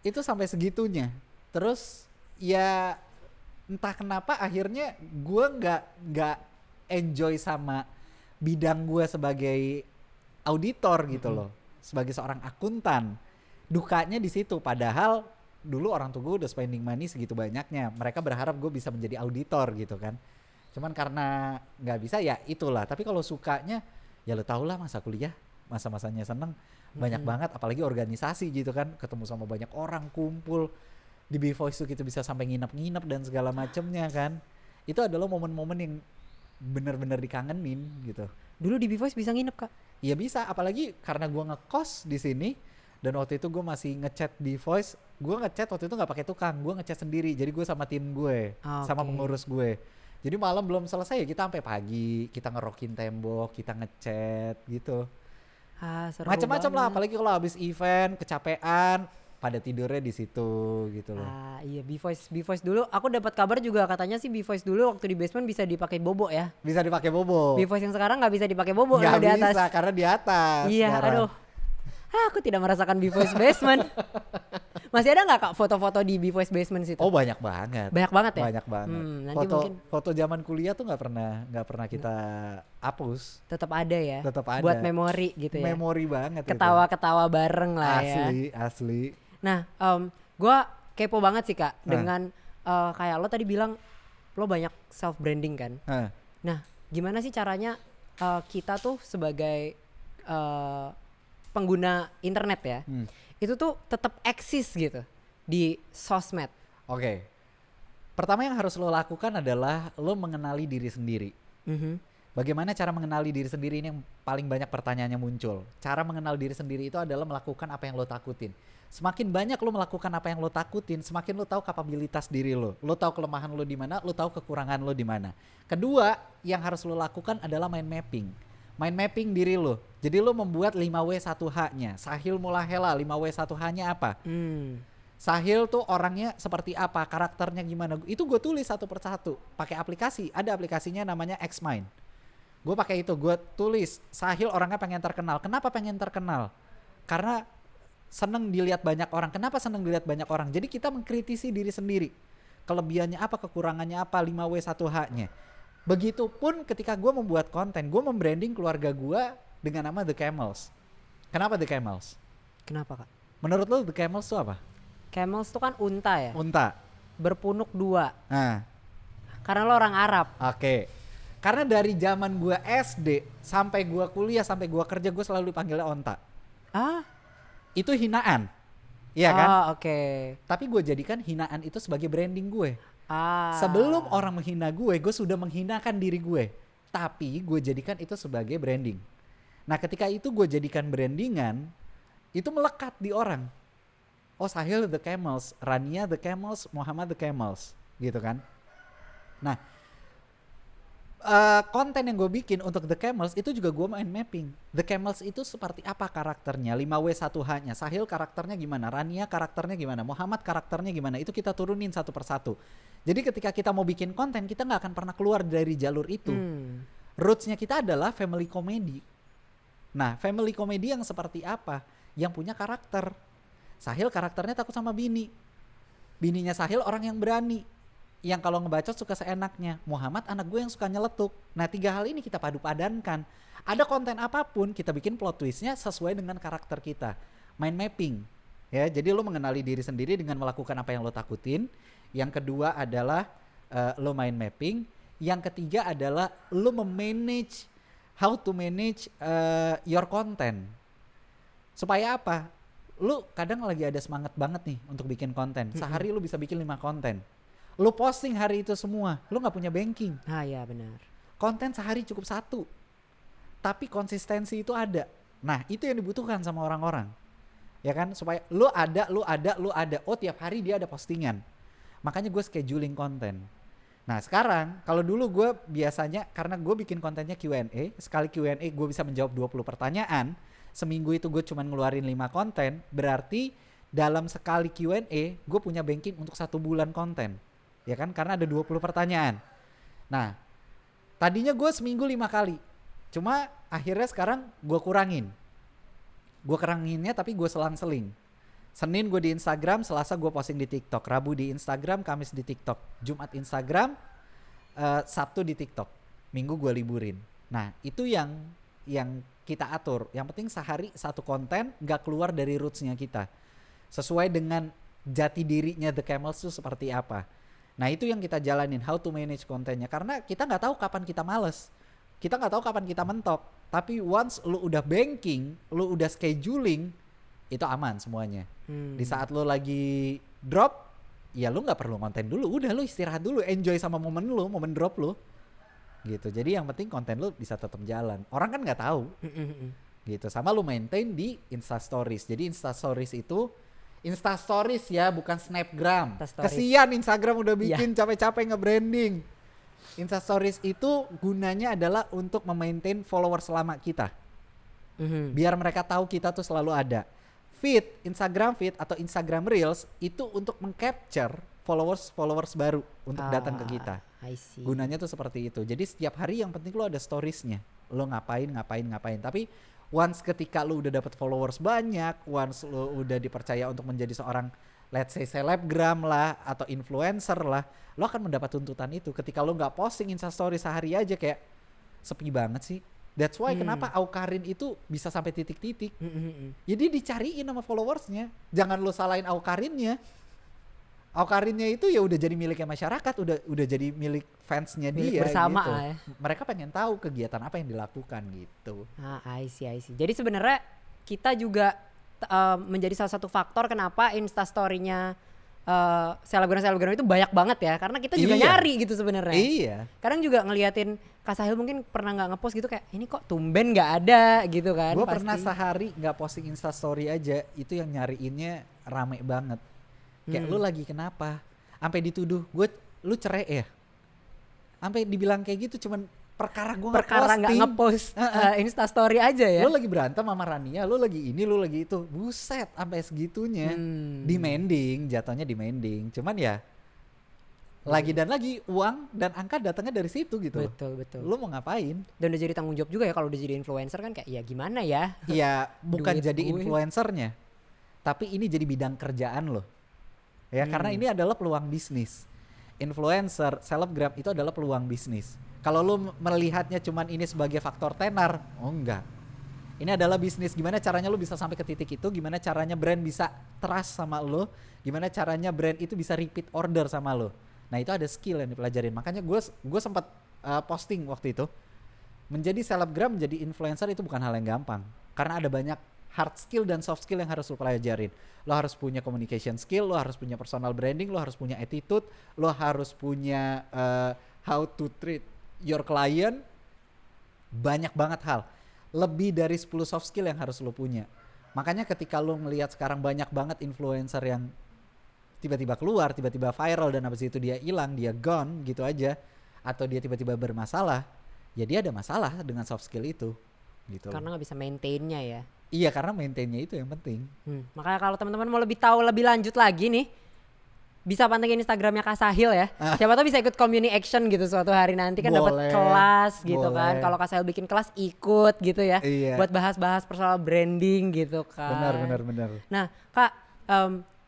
Itu sampai segitunya. Terus ya entah kenapa akhirnya gue nggak enjoy sama bidang gue sebagai auditor gitu loh, sebagai seorang akuntan. Dukanya di situ, padahal dulu orang tua gue udah spending money segitu banyaknya, mereka berharap gue bisa menjadi auditor gitu kan. Cuman karena nggak bisa ya itulah. Tapi kalau sukanya ya lo tau lah, masa kuliah masa-masanya seneng banyak banget, apalagi organisasi gitu kan, ketemu sama banyak orang, kumpul di B-Voice tuh kita bisa sampai nginep-nginep dan segala macemnya kan. Itu adalah momen-momen yang bener-bener dikangenin gitu. Dulu di B-Voice bisa nginep Kak? Iya bisa, apalagi karena gue ngekos di sini dan waktu itu gue masih ngechat B-Voice. Gue ngechat waktu itu nggak pakai tukang, gue ngechat sendiri. Jadi gue sama tim gue, sama pengurus gue. Jadi malam belum selesai ya kita sampai pagi, kita ngerokin tembok, kita ngechat gitu. Macam-macam lah, apalagi kalau habis event kecapean, pada tidurnya di situ gitu loh. Iya, B-Voice dulu aku dapat kabar juga katanya sih B-Voice dulu waktu di basement bisa dipakai bobo ya. Bisa dipakai bobo. B-Voice yang sekarang nggak bisa dipakai bobo, nggak di atas. Bisa karena di atas. Iya, sekarang. Aduh. Aku tidak merasakan B-Voice basement. Masih ada nggak Kak foto-foto di B-Voice basement situ? Oh banyak banget. Banyak banget ya? Banyak banget. Nanti mungkin foto zaman kuliah tuh nggak pernah kita hapus. Tetap ada ya. Tetap ada. Buat memori gitu ya. Memori banget. Ketawa-ketawa bareng lah ya. Asli. Nah, gue kepo banget sih Kak dengan kayak lo tadi bilang lo banyak self branding kan. Nah, gimana sih caranya kita tuh sebagai pengguna internet ya, itu tuh tetap eksis gitu di sosmed. Oke. Pertama yang harus lo lakukan adalah lo mengenali diri sendiri. Bagaimana cara mengenali diri sendiri ini yang paling banyak pertanyaannya muncul. Cara mengenal diri sendiri itu adalah melakukan apa yang lo takutin. Semakin banyak lo melakukan apa yang lo takutin, semakin lo tahu kapabilitas diri lo. Lo tahu kelemahan lo di mana, lo tahu kekurangan lo di mana. Kedua, yang harus lo lakukan adalah mind mapping. Mind mapping diri lo. Jadi lo membuat 5W1H-nya. Sahil Mulahela 5W1H-nya apa? Sahil tuh orangnya seperti apa, karakternya gimana. Itu gue tulis satu persatu. Pakai aplikasi, ada aplikasinya namanya Xmind. Gue pakai itu, gue tulis Sahil orangnya pengen terkenal. Kenapa pengen terkenal? Karena seneng dilihat banyak orang. Kenapa seneng dilihat banyak orang? Jadi kita mengkritisi diri sendiri. Kelebihannya apa, kekurangannya apa, 5W1H-nya. Begitupun ketika gue membuat konten, gue membranding keluarga gue dengan nama The Camels. Kenapa The Camels? Kenapa Kak? Menurut lo The Camels itu apa? Camels itu kan unta ya? Unta. Berpunuk 2. Nah. Karena lo orang Arab. Oke. Karena dari zaman gue SD sampai gue kuliah sampai gue kerja gue selalu dipanggilnya onta. Itu hinaan. Iya kan? Oke. Tapi gue jadikan hinaan itu sebagai branding gue. Sebelum orang menghina gue sudah menghinakan diri gue. Tapi gue jadikan itu sebagai branding. Nah ketika itu gue jadikan brandingan, itu melekat di orang. Oh Sahil The Camels, Rania The Camels, Muhammad The Camels, gitu kan. Nah konten yang gue bikin untuk The Camels itu juga gue main mapping. The Camels itu seperti apa karakternya, 5W1H-nya. Sahil karakternya gimana, Rania karakternya gimana, Muhammad karakternya gimana. Itu kita turunin satu persatu. Jadi ketika kita mau bikin konten, kita gak akan pernah keluar dari jalur itu. Roots-nya kita adalah family comedy. Nah family comedy yang seperti apa? Yang punya karakter. Sahil karakternya takut sama bini. Bininya Sahil orang yang berani, yang kalau ngebacot suka seenaknya. Muhammad anak gue yang suka nyeletuk. Nah 3 hal ini kita padu-padankan. Ada konten apapun kita bikin plot twistnya sesuai dengan karakter kita. Mind mapping ya, jadi lo mengenali diri sendiri dengan melakukan apa yang lo takutin. Yang kedua adalah lo mind mapping. Yang ketiga adalah lo memanage, how to manage your content. Supaya apa? Lo kadang lagi ada semangat banget nih untuk bikin konten. Sehari lo bisa bikin 5 konten. Lo posting hari itu semua, lo gak punya banking. Iya benar. Konten sehari cukup 1. Tapi konsistensi itu ada. Nah itu yang dibutuhkan sama orang-orang. Ya kan, supaya lo ada. Oh tiap hari dia ada postingan. Makanya gue scheduling konten. Nah sekarang, kalau dulu gue biasanya, karena gue bikin kontennya Q&A. Sekali Q&A gue bisa menjawab 20 pertanyaan. Seminggu itu gue cuma ngeluarin 5 konten. Berarti dalam sekali Q&A gue punya banking untuk 1 bulan konten. Ya kan, karena ada 20 pertanyaan. Nah, tadinya gue seminggu 5 kali. Cuma akhirnya sekarang gue kurangin. Gue kuranginnya tapi gue selang-seling. Senin gue di Instagram, Selasa gue posting di TikTok, Rabu di Instagram, Kamis di TikTok, Jumat Instagram, Sabtu di TikTok, Minggu gue liburin. Nah itu yang kita atur. Yang penting sehari satu konten, nggak keluar dari rootsnya kita. Sesuai dengan jati dirinya The Camels itu seperti apa. Nah itu yang kita jalanin, how to manage kontennya. Karena kita nggak tahu kapan kita males, kita nggak tahu kapan kita mentok. Tapi once lu udah banking, lu udah scheduling, itu aman semuanya. Di saat lu lagi drop, ya lu nggak perlu konten dulu, udah lu istirahat dulu, enjoy sama momen lu, momen drop lu, gitu. Jadi yang penting konten lu bisa tetap jalan. Orang kan nggak tahu, gitu. Sama lu maintain di Insta Stories. Jadi Insta Stories itu Insta Stories ya, bukan Snapgram. Kesian Instagram udah bikin capek-capek nge-branding. Insta Stories itu gunanya adalah untuk memaintain followers lama kita, biar mereka tahu kita tuh selalu ada. Feed, Instagram feed atau Instagram Reels itu untuk mengcapture followers baru untuk datang ke kita. Gunanya tuh seperti itu. Jadi setiap hari yang penting lo ada storiesnya. Lo ngapain. Tapi once ketika lo udah dapat followers banyak, once lo udah dipercaya untuk menjadi seorang, let's say selebgram lah atau influencer lah, lo akan mendapat tuntutan itu. Ketika lo nggak posting Instastory sehari aja kayak sepi banget sih. That's why kenapa Awkarin itu bisa sampai titik-titik. Jadi dicariin sama followersnya. Jangan lo salahin Awkarinnya. Awkarinnya itu ya udah jadi miliknya masyarakat, udah jadi milik fansnya dia bersama gitu. ya. Mereka pengen tahu kegiatan apa yang dilakukan gitu. I see. Jadi sebenarnya kita juga menjadi salah satu faktor kenapa Instastory-nya selebgram itu banyak banget ya, karena kita juga nyari gitu sebenarnya. Iya. Kadang juga ngeliatin Kak Sahil mungkin pernah nggak ngepost gitu kayak ini kok tumben nggak ada gitu kan. Gue pernah sehari nggak posting Instastory aja, itu yang nyariinnya rame banget. Kayak lu lagi kenapa? Sampai dituduh lu cerai ya? Sampai dibilang kayak gitu cuman perkara nggak ngepost Instastory aja ya. Lu lagi berantem sama Rania, lu lagi ini, lu lagi itu. Buset, sampai segitunya. Demanding, jatuhnya demanding. Cuman ya lagi dan lagi uang dan angka datangnya dari situ gitu. Betul. Lu mau ngapain? Dan udah jadi tanggung jawab juga ya kalau udah jadi influencer kan kayak ya gimana ya? Iya, bukan jadi influencernya. Tapi ini jadi bidang kerjaan lo. Ya, karena ini adalah peluang bisnis. Influencer, selebgram itu adalah peluang bisnis. Kalau lu melihatnya cuman ini sebagai faktor tenar, oh enggak. Ini adalah bisnis. Gimana caranya lu bisa sampai ke titik itu? Gimana caranya brand bisa trust sama lu? Gimana caranya brand itu bisa repeat order sama lu? Nah itu ada skill yang dipelajarin. Makanya gue sempat posting waktu itu. Menjadi selebgram, menjadi influencer itu bukan hal yang gampang. Karena ada banyak hard skill dan soft skill yang harus lo pelajarin. Lo harus punya communication skill, lo harus punya personal branding, lo harus punya attitude, lo harus punya how to treat your client. Banyak banget hal. Lebih dari 10 soft skill yang harus lo punya. Makanya ketika lo melihat sekarang banyak banget influencer yang tiba-tiba keluar, tiba-tiba viral dan habis itu dia hilang, dia gone gitu aja, atau dia tiba-tiba bermasalah, ya dia ada masalah dengan soft skill itu gitu. Karena nggak bisa maintainnya ya. Iya, karena maintainnya itu yang penting. Makanya kalau teman-teman mau lebih tahu lebih lanjut lagi nih, bisa pantengin Instagramnya Kak Sahil ya. Siapa tahu bisa ikut community action gitu suatu hari nanti kan dapat kelas gitu kan. Kalau Kak Sahil bikin kelas ikut gitu ya. Iya. Buat bahas-bahas personal branding gitu kan. Benar. Nah Kak,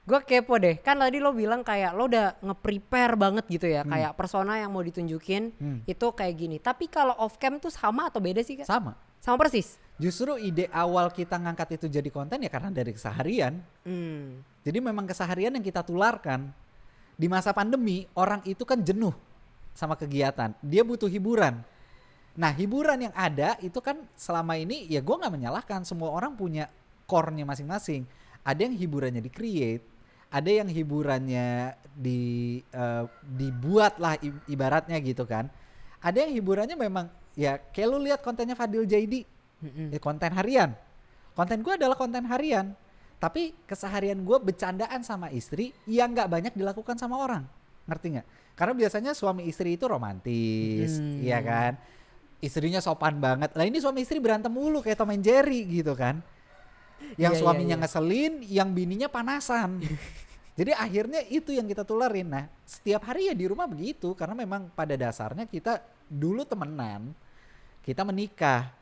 gue kepo deh. Kan tadi lo bilang kayak lo udah nge-prepare banget gitu ya. Kayak persona yang mau ditunjukin itu kayak gini. Tapi kalau off cam tuh sama atau beda sih Kak? Sama persis? Justru ide awal kita ngangkat itu jadi konten ya karena dari keseharian. Jadi memang keseharian yang kita tularkan. Di masa pandemi orang itu kan jenuh sama kegiatan. Dia butuh hiburan. Nah hiburan yang ada itu kan selama ini ya gue gak menyalahkan. Semua orang punya core-nya masing-masing. Ada yang hiburannya di-create. Ada yang hiburannya dibuat lah ibaratnya gitu kan. Ada yang hiburannya memang ya kayak lu lihat kontennya Fadil Jaidi. Konten harian. Konten gue adalah konten harian. Tapi keseharian gue bercandaan sama istri yang gak banyak dilakukan sama orang. Ngerti gak? Karena biasanya suami istri itu romantis. Iya kan? Istrinya sopan banget. Lah ini suami istri berantem mulu kayak Tom and Jerry gitu kan. Yang suaminya ngeselin, yang bininya panasan. Jadi akhirnya itu yang kita tularin. Nah setiap hari ya di rumah begitu. Karena memang pada dasarnya kita dulu temenan. Kita menikah.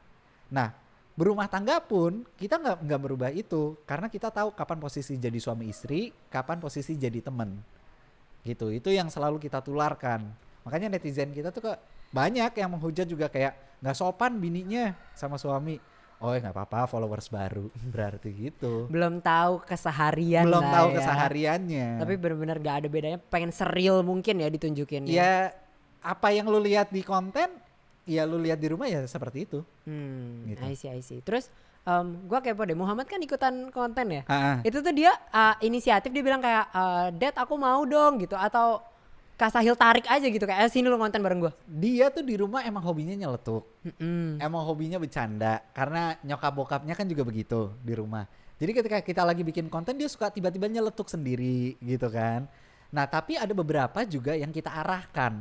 Nah berumah tangga pun kita nggak berubah itu, karena kita tahu kapan posisi jadi suami istri, kapan posisi jadi teman. Gitu. Itu yang selalu kita tularkan. Makanya netizen kita tuh banyak yang menghujat juga kayak nggak sopan bininya sama suami. Oh nggak apa-apa, followers baru berarti gitu. Belum tahu keseharian Belum lah tahu ya. kesehariannya. Tapi benar-benar gak ada bedanya, pengen seril mungkin ya ditunjukin. Ya apa yang lu lihat di konten, ya lu lihat di rumah ya seperti itu. Gitu. I see. Terus gua kepo deh, Muhammad kan ikutan konten ya. Itu tuh dia inisiatif, dia bilang kayak Dad aku mau dong gitu, atau Kak Sahil tarik aja gitu kayak sini lu konten bareng gua. Dia tuh di rumah emang hobinya nyeletuk. Emang hobinya bercanda, karena nyokap bokapnya kan juga begitu di rumah. Jadi ketika kita lagi bikin konten dia suka tiba-tiba nyeletuk sendiri gitu kan. Nah tapi ada beberapa juga yang kita arahkan.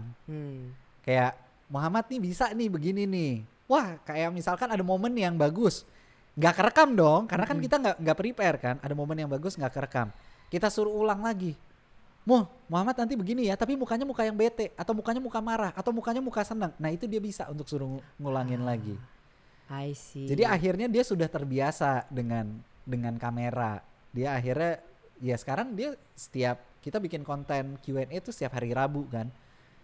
Kayak Muhammad nih bisa nih begini nih. Wah kayak misalkan ada momen yang bagus, nggak kerekam dong, karena kan kita nggak prepare kan. Ada momen yang bagus nggak kerekam, kita suruh ulang lagi. Muhammad nanti begini ya, tapi mukanya muka yang bete, atau mukanya muka marah, atau mukanya muka senang. Nah itu dia bisa untuk suruh ngulangin lagi. I see. Jadi akhirnya dia sudah terbiasa dengan kamera. Dia akhirnya ya sekarang dia setiap kita bikin konten Q&A itu setiap hari Rabu kan.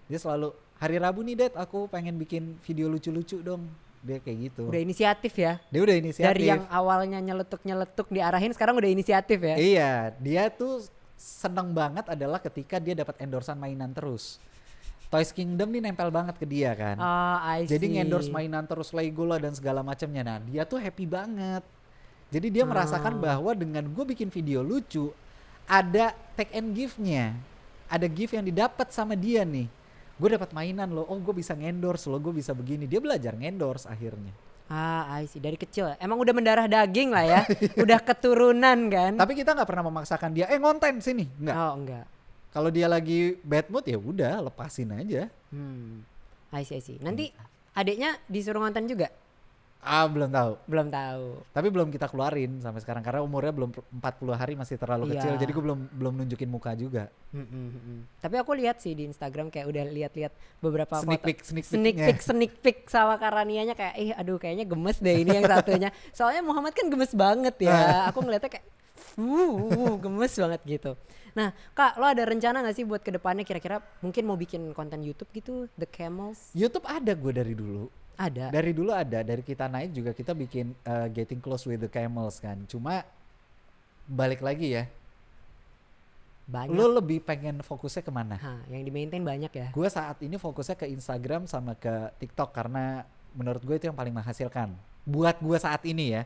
Dia selalu hari Rabu nih Dad aku pengen bikin video lucu-lucu dong. Dia kayak gitu. Udah inisiatif ya. Dia udah inisiatif. Dari yang awalnya nyeletuk diarahin sekarang udah inisiatif ya. Iya, dia tuh seneng banget adalah ketika dia dapat endorsan mainan terus. Toys Kingdom nih nempel banget ke dia kan. I see. Jadi ngendorse mainan terus, Lego lah dan segala macamnya. Nah dia tuh happy banget. Jadi dia merasakan bahwa dengan gue bikin video lucu, ada take and give-nya. Ada gift yang didapat sama dia nih. Gue dapat mainan loh, oh gue bisa ngendorse loh, gue bisa begini. Dia belajar ngendorse akhirnya. I see. Dari kecil emang udah mendarah daging lah ya. Udah keturunan kan. Tapi kita gak pernah memaksakan dia, ngonten sini. Enggak. Oh enggak. Kalau dia lagi bad mood ya udah lepasin aja. I see. Nanti adiknya disuruh ngonten juga? Belum tahu. Belum tahu. Tapi belum kita keluarin sampai sekarang karena umurnya belum 40 hari, masih terlalu kecil. Jadi gue belum nunjukin muka juga. Tapi aku lihat sih di Instagram kayak udah lihat beberapa sneak foto sneak peek sama Karanianya kayak aduh kayaknya gemes deh ini yang satunya. Soalnya Muhammad kan gemes banget ya. Aku ngeliatnya kayak gemes banget gitu. Nah Kak, lo ada rencana gak sih buat kedepannya kira-kira mungkin mau bikin konten YouTube gitu, The Camels? YouTube ada gue dari dulu. Ada. Dari dulu ada, dari kita naik juga kita bikin Getting Close with the Camels kan. Cuma balik lagi ya. Banyak. Lo lebih pengen fokusnya kemana? Yang di maintain banyak ya. Gue saat ini fokusnya ke Instagram sama ke TikTok karena menurut gue itu yang paling menghasilkan. Buat gue saat ini ya.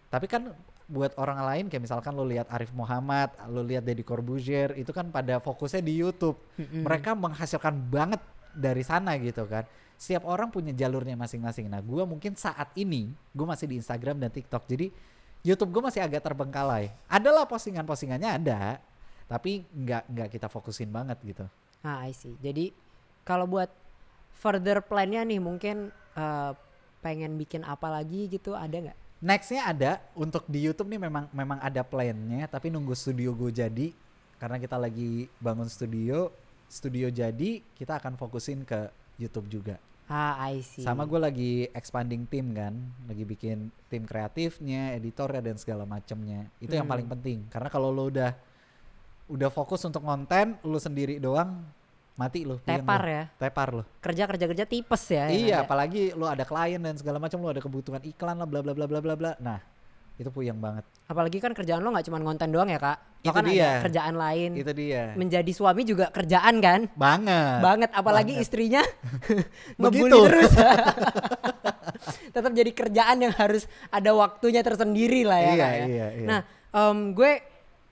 Tapi kan buat orang lain kayak misalkan lo lihat Arif Muhammad, lo lihat Deddy Corbuzier, itu kan pada fokusnya di YouTube. Mereka menghasilkan banget dari sana gitu kan. Setiap orang punya jalurnya masing-masing. Nah gue mungkin saat ini gue masih di Instagram dan TikTok. Jadi YouTube gue masih agak terbengkalai. Adalah postingannya ada, tapi nggak kita fokusin banget gitu. I see. Jadi kalau buat further plan-nya nih mungkin pengen bikin apa lagi gitu, ada nggak? Nextnya ada untuk di YouTube nih memang ada plan-nya, tapi nunggu studio gue jadi. Karena kita lagi bangun studio jadi, kita akan fokusin ke YouTube juga. I see. Sama gue lagi expanding tim kan, lagi bikin tim kreatifnya, editornya dan segala macemnya. Itu yang paling penting. Karena kalau lo udah fokus untuk konten, lo sendiri doang, mati lo. Tepar lo. Kerja tipes ya. Iya, apalagi lo ada klien dan segala macam, lo ada kebutuhan iklan lah, bla bla bla bla bla bla. Nah, itu puyeng banget. Apalagi kan kerjaan lo nggak cuma konten doang ya Kak. Itu kan dia. Ada kerjaan lain. Itu dia. Menjadi suami juga kerjaan kan. Banget. Apalagi istrinya ngebully Begitu. terus. Tetap jadi kerjaan yang harus ada waktunya tersendiri lah ya Kak ya. Iya. Nah gue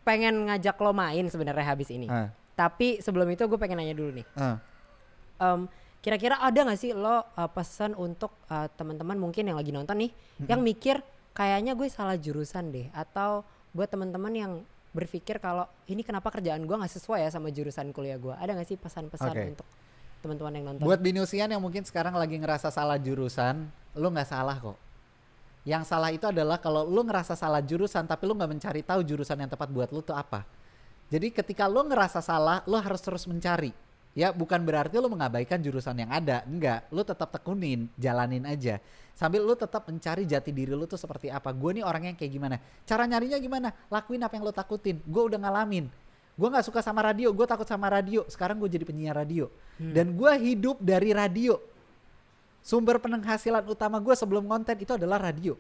pengen ngajak lo main sebenarnya habis ini. Tapi sebelum itu gue pengen nanya dulu nih. Kira-kira ada gak sih lo pesan untuk teman-teman mungkin yang lagi nonton nih. Yang mikir kayaknya gue salah jurusan deh, atau buat teman-teman yang berpikir kalau ini kenapa kerjaan gue nggak sesuai ya sama jurusan kuliah gue, ada nggak sih pesan-pesan untuk teman-teman yang nonton? Buat binusian yang mungkin sekarang lagi ngerasa salah jurusan, lo nggak salah kok. Yang salah itu adalah kalau lo ngerasa salah jurusan tapi lo nggak mencari tahu jurusan yang tepat buat lo tuh apa. Jadi ketika lo ngerasa salah, lo harus terus mencari. Ya bukan berarti lu mengabaikan jurusan yang ada, enggak. Lu tetap tekunin, jalanin aja. Sambil lu tetap mencari jati diri lu tuh seperti apa. Gue nih orangnya kayak gimana. Cara nyarinya gimana? Lakuin apa yang lu takutin. Gue udah ngalamin. Gue gak suka sama radio, gue takut sama radio. Sekarang gue jadi penyiar radio. Dan gue hidup dari radio. Sumber penghasilan utama gue sebelum konten itu adalah radio.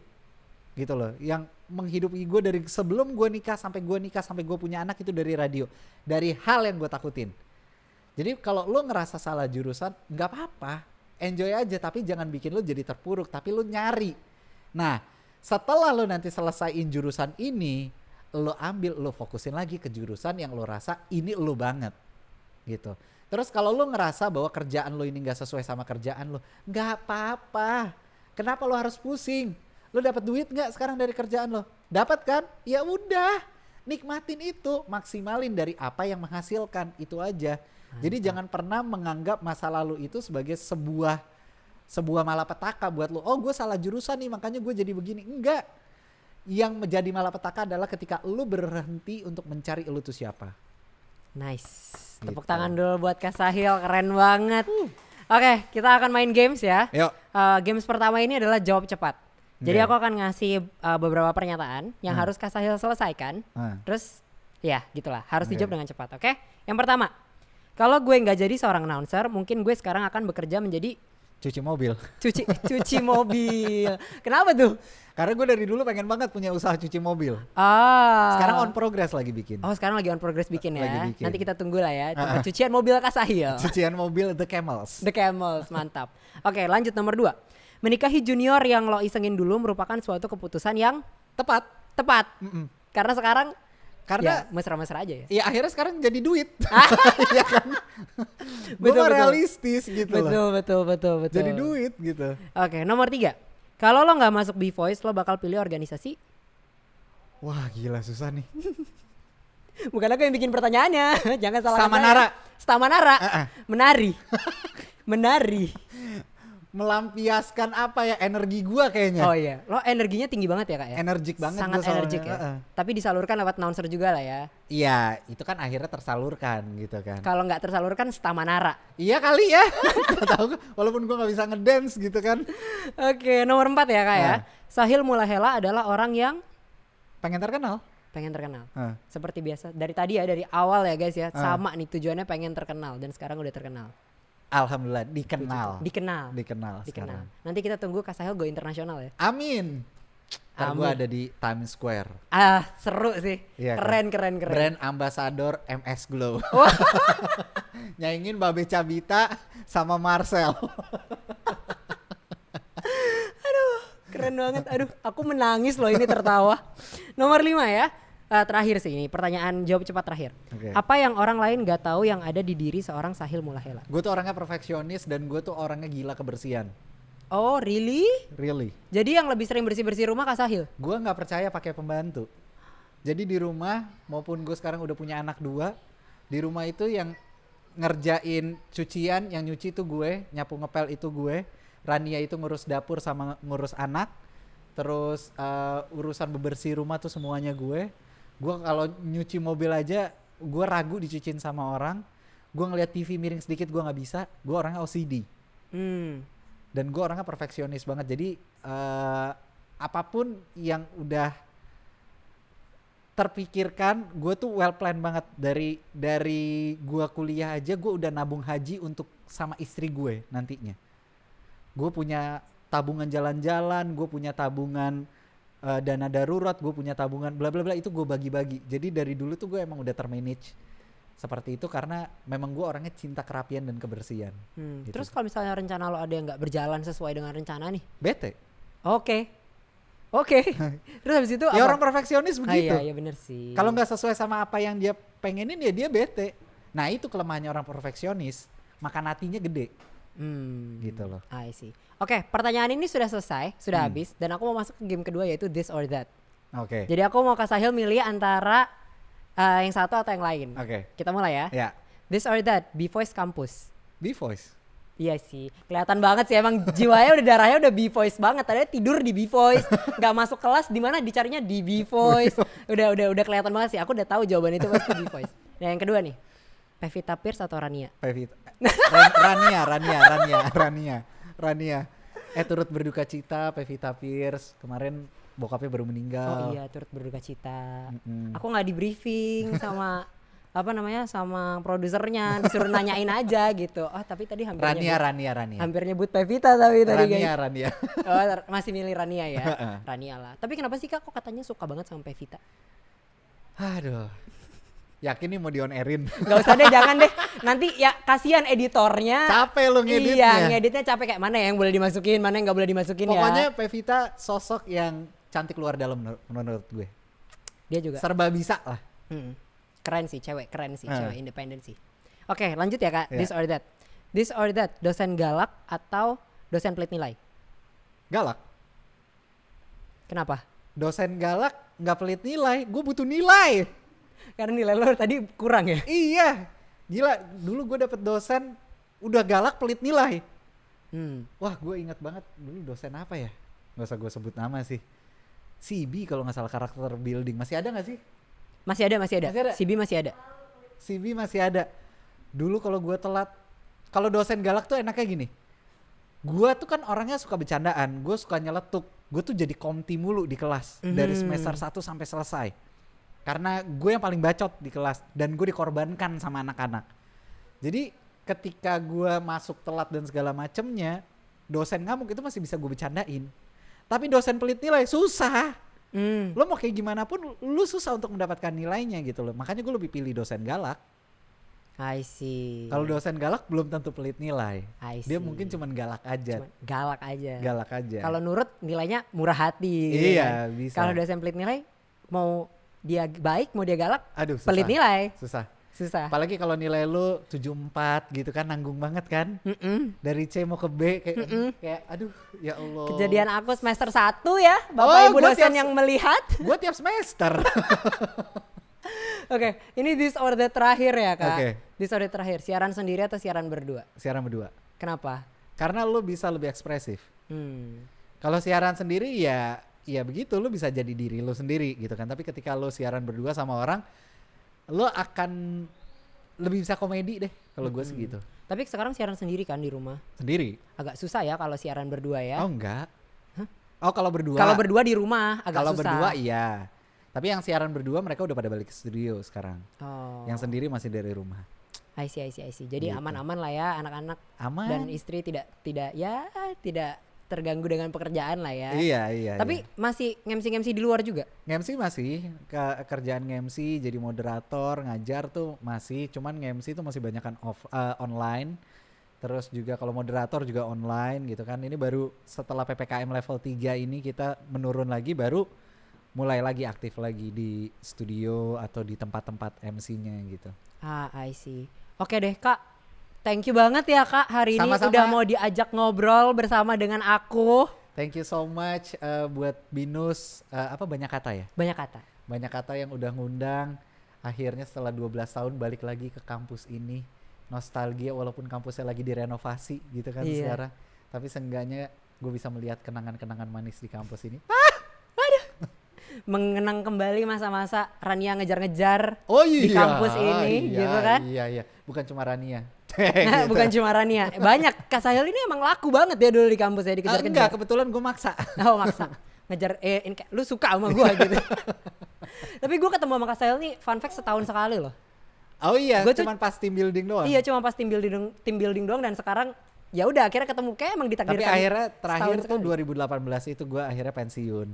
Gitu loh. Yang menghidupi gue dari sebelum gue nikah sampai gue punya anak itu dari radio. Dari hal yang gue takutin. Jadi kalau lo ngerasa salah jurusan, nggak apa-apa, enjoy aja. Tapi jangan bikin lo jadi terpuruk, tapi lo nyari. Nah, setelah lo nanti selesaiin jurusan ini, lo ambil, lo fokusin lagi ke jurusan yang lo rasa ini lo banget, gitu. Terus kalau lo ngerasa bahwa kerjaan lo ini nggak sesuai sama kerjaan lo, nggak apa-apa. Kenapa lo harus pusing? Lo dapat duit nggak sekarang dari kerjaan lo? Dapat kan? Ya udah, nikmatin itu, maksimalin dari apa yang menghasilkan, itu aja. Jadi jangan pernah menganggap masa lalu itu sebagai sebuah malapetaka buat lo. Oh gue salah jurusan nih makanya gue jadi begini. Enggak. Yang menjadi malapetaka adalah ketika lo berhenti untuk mencari lo tuh siapa. Nice. Gitu. Tepuk tangan dulu buat Kak Sahil, keren banget. Oke, kita akan main games ya. Yuk. Games pertama ini adalah jawab cepat. Jadi aku akan ngasih beberapa pernyataan yang harus Kak Sahil selesaikan. Terus ya gitulah, harus dijawab dengan cepat. Oke. Yang pertama, kalau gue nggak jadi seorang announcer, mungkin gue sekarang akan bekerja menjadi Cuci mobil. cuci mobil. Kenapa tuh? Karena gue dari dulu pengen banget punya usaha cuci mobil. Sekarang on progress lagi bikin. Oh sekarang lagi on progress bikin ya. Lagi bikin. Nanti kita tunggu lah ya. Cucian mobil Kak Sahil. Cucian mobil The Camels. The Camels, mantap. Oke, lanjut nomor 2. Menikahi junior yang lo isengin dulu merupakan suatu keputusan yang Tepat. Karena sekarang Karena ya, mesra-mesra aja ya. ya akhirnya sekarang jadi duit. Iya kan? Betul, Gue betul. realistis gitu loh. Betul. Jadi duit gitu. Oke, nomor 3. Kalau lo nggak masuk B-Voice, lo bakal pilih organisasi? Wah gila susah nih. Bukan aku yang bikin pertanyaannya. Jangan salah. Stamanara. Stamanara. Menari. Melampiaskan apa ya energi gua kayaknya. Oh iya, lo energinya tinggi banget ya Kak ya? Energik banget. Sangat gua soalnya. energik ya. Tapi disalurkan lewat announcer juga lah ya. Iya, itu kan akhirnya tersalurkan gitu kan. Kalau nggak tersalurkan Stamanara. Iya kali ya. Gak tahu walaupun gua nggak bisa ngedance gitu kan. Oke, nomor 4 ya Kak ya. Sahil Mulahela adalah orang yang Pengen terkenal. pengen terkenal. Seperti biasa dari tadi ya, dari awal ya guys ya. Sama nih tujuannya pengen terkenal dan sekarang udah terkenal. Alhamdulillah dikenal. Dikenal. Sekarang. Nanti kita tunggu Kak Sahil go internasional ya. Amin. Ntar Amin. gua ada di Times Square. Seru sih. Iya Keren. Brand ambassador MS Glow. Nyaingin Babe Cabita sama Marcel. Keren banget. Aduh, aku menangis loh ini tertawa. Nomor 5 ya. Terakhir sih ini pertanyaan jawab cepat terakhir. Okay. Apa yang orang lain gak tahu yang ada di diri seorang Sahil Mulahela? Gue tuh orangnya perfeksionis dan gue tuh orangnya gila kebersihan. Oh really? Really. Jadi yang lebih sering bersih-bersih rumah Kak Sahil? Gue nggak percaya pakai pembantu. Jadi di rumah maupun gue sekarang udah punya anak 2, di rumah itu yang ngerjain cucian, yang nyuci itu gue, nyapu ngepel itu gue, Rania itu ngurus dapur sama ngurus anak, terus urusan bebersih rumah tuh semuanya gue. Gue kalau nyuci mobil aja gue ragu dicuciin sama orang. Gue ngeliat TV miring sedikit gue nggak bisa. Gue orangnya OCD. Dan gue orangnya perfeksionis banget. Jadi apapun yang udah terpikirkan, gue tuh well plan banget. Dari gue kuliah aja gue udah nabung haji untuk sama istri gue nantinya. Gue punya tabungan jalan-jalan, gue punya tabungan dana darurat, gue punya tabungan bla bla bla, itu gue bagi-bagi. Jadi dari dulu tuh gue emang udah termanage seperti itu karena memang gue orangnya cinta kerapian dan kebersihan. Gitu. Terus kalau misalnya rencana lo ada yang nggak berjalan sesuai dengan rencana nih? Bete. Oke. Terus habis itu Ya apa? orang perfeksionis begitu. Iya bener sih. Kalau nggak sesuai sama apa yang dia pengenin ya dia bete. Nah itu kelemahannya orang perfeksionis. Makan hatinya gede. Gitu loh. I see. Oke, pertanyaan ini sudah selesai, sudah habis, dan aku mau masuk ke game kedua yaitu This or That. Oke. Jadi aku mau Kak Sahil milih antara yang satu atau yang lain. Oke. Kita mulai ya. Ya. This or That, B-Voice kampus. B-Voice. Iya sih, kelihatan banget sih emang jiwanya udah darahnya udah B-Voice banget. Tadinya tidur di B-Voice, nggak masuk kelas di mana dicarinya di B-Voice. Udah kelihatan banget sih. Aku udah tahu jawaban itu pasti B-Voice. Nah yang kedua nih, Pevita Pierce atau Rania? Pevita. Rania. Turut berduka cita Pevita Pierce. Kemarin bokapnya baru meninggal. Oh iya, turut berduka cita. Aku nggak di briefing sama sama produsernya, disuruh nanyain aja gitu. Oh tapi tadi hampir Rania. Hampir nyebut Pevita tapi tadi guys. Rania. Oh masih milih Rania ya. Rania lah. Tapi kenapa sih Kak kok katanya suka banget sama Pevita? Aduh. Yakin nih mau di on airin? Gak usah deh, jangan deh. Nanti ya kasihan editornya. Capek lo ngeditnya. Iya, ngeditnya capek, kayak mana yang boleh dimasukin, mana yang gak boleh dimasukin. Pokoknya Pevita sosok yang cantik luar dalam menurut gue. Dia juga. Serba bisa lah. Keren sih, cewek independen sih. Oke, lanjut ya Kak. Yeah. This or that, dosen galak atau dosen pelit nilai? Galak. Kenapa? Dosen galak nggak pelit nilai, gue butuh nilai. Karena nilai lo tadi kurang ya? Iya, gila. Dulu gue dapet dosen udah galak pelit nilai. Wah, gue inget banget dulu dosen apa ya? Gak usah gue sebut nama sih. CB kalau nggak salah, karakter building. Masih ada nggak sih? Masih ada. CB masih ada. CB masih ada. Dulu kalau gue telat, kalau dosen galak tuh enaknya gini. Gue tuh kan orangnya suka bercandaan, gue suka nyeletuk. Gue tuh jadi komti mulu di kelas dari semester 1 sampai selesai. Karena gue yang paling bacot di kelas dan gue dikorbankan sama anak-anak. Jadi ketika gue masuk telat dan segala macemnya, dosen ngamuk itu masih bisa gue bercandain. Tapi dosen pelit nilai susah. Lo mau kayak gimana pun lo susah untuk mendapatkan nilainya gitu loh. Makanya gue lebih pilih dosen galak. I see. Kalau dosen galak belum tentu pelit nilai. Dia mungkin cuman galak aja. Galak aja. Kalau nurut nilainya murah hati. Iya, gitu. bisa. Kalau dosen pelit nilai mau dia baik mau dia galak, susah. pelit nilai. Susah. Apalagi kalau nilai lu 74 gitu kan, nanggung banget kan. Dari C mau ke B kayak aduh ya Allah. Kejadian aku semester 1 ya, Bapak Ibu dosen yang melihat. Gue tiap semester. Oke, ini this or that terakhir ya Kak. Okay. This or that terakhir, siaran sendiri atau siaran berdua? Siaran berdua. Kenapa? Karena lu bisa lebih ekspresif. Kalau siaran sendiri ya begitu, lu bisa jadi diri lu sendiri gitu kan. Tapi ketika lu siaran berdua sama orang, lo akan lebih bisa komedi deh kalau gue segitu. Tapi sekarang siaran sendiri kan di rumah? Sendiri. Agak susah ya kalau siaran berdua ya? Oh enggak. Oh kalau berdua. Kalau berdua di rumah agak susah. Kalau berdua iya. Tapi yang siaran berdua mereka udah pada balik ke studio sekarang. Oh. Yang sendiri masih dari rumah. I see. Jadi gitu. Aman-aman lah ya anak-anak. Aman. Dan istri tidak terganggu dengan pekerjaan lah ya. Iya. Tapi masih nge-MC di luar juga? Nge-MC masih, kerjaan nge-MC jadi moderator, ngajar tuh masih, cuman nge-MC tuh masih banyakan online. Terus juga kalau moderator juga online gitu kan. Ini baru setelah PPKM level 3 ini kita menurun lagi, baru mulai lagi aktif lagi di studio atau di tempat-tempat MC-nya gitu. I see. Oke deh Kak. Thank you banget ya Kak hari Sama-sama. Ini udah mau diajak ngobrol bersama dengan aku. Thank you so much buat Binus, Banyak Kata ya? Banyak Kata yang udah ngundang. Akhirnya setelah 12 tahun balik lagi ke kampus ini. Nostalgia walaupun kampusnya lagi direnovasi gitu kan sekarang. Tapi seenggaknya gue bisa melihat kenangan-kenangan manis di kampus ini. Mengenang kembali masa-masa Rania ngejar-ngejar di kampus ini gitu kan. Iya. Bukan cuma Rania. Gitu. Bukan cuma Rania. Banyak. Kak Sahil ini emang laku banget ya dulu di kampus ya, dikejar-kejar. Enggak, kebetulan gue maksa. Oh maksa. Ngejar, lu suka sama gue gitu. Tapi gue ketemu sama Kak Sahil nih fun fact setahun sekali loh. Oh iya, cuma pas team building doang. Iya, cuma pas team building doang dan sekarang ya udah akhirnya ketemu, kayak emang ditakdirkan. Tapi akhirnya terakhir tuh 2018 itu gue akhirnya pensiun.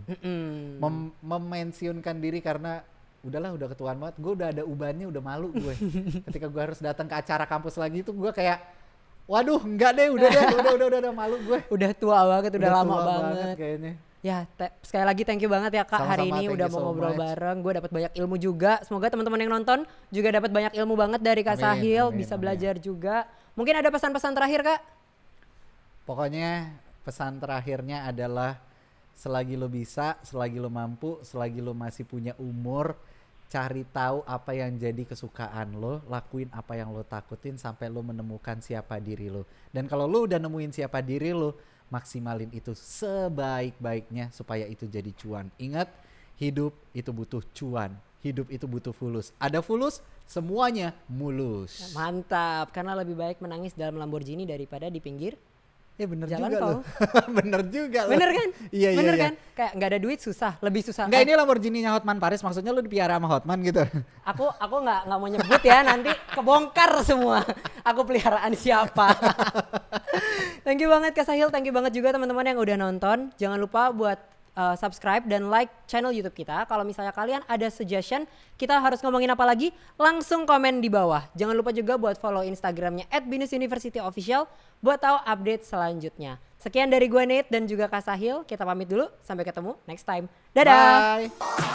Memensiunkan diri karena udahlah, udah ketuaan banget. Gue udah ada ubannya, udah malu gue. Ketika gue harus datang ke acara kampus lagi tuh gue kayak, waduh enggak deh, udah malu gue. Udah tua banget, udah lama banget kayaknya. Ya, sekali lagi thank you banget ya Kak. Sama-sama, hari ini udah mau ngobrol bareng. Gue dapat banyak ilmu juga. Semoga teman-teman yang nonton juga dapat banyak ilmu banget dari Kak Sahil, bisa belajar juga. Mungkin ada pesan-pesan terakhir Kak? Pokoknya pesan terakhirnya adalah selagi lo bisa, selagi lo mampu, selagi lo masih punya umur, cari tahu apa yang jadi kesukaan lo, lakuin apa yang lo takutin sampai lo menemukan siapa diri lo. Dan kalau lo udah nemuin siapa diri lo, maksimalin itu sebaik-baiknya supaya itu jadi cuan. Ingat, hidup itu butuh cuan, hidup itu butuh fulus. Ada fulus, semuanya mulus. Mantap, karena lebih baik menangis dalam Lamborghini daripada di pinggir Ya bener jalan juga tol. loh. Bener juga loh. Bener kan? Iya, iya, Bener iya. kan? Kayak nggak ada duit susah, lebih susah. Enggak, ini Lamborghini-nya Hotman Paris, maksudnya lu dipiara sama Hotman gitu. Aku nggak mau nyebut ya, nanti kebongkar semua. Aku peliharaan siapa? Thank you banget Kak Sahil, thank you banget juga teman-teman yang udah nonton. Jangan lupa buat subscribe dan like channel YouTube kita. Kalau misalnya kalian ada suggestion, kita harus ngomongin apa lagi, langsung komen di bawah. Jangan lupa juga buat follow Instagramnya @binusuniversityofficial buat tahu update selanjutnya. Sekian dari gue Nate dan juga Kak Sahil. Kita pamit dulu, sampai ketemu next time. Dadah. Bye.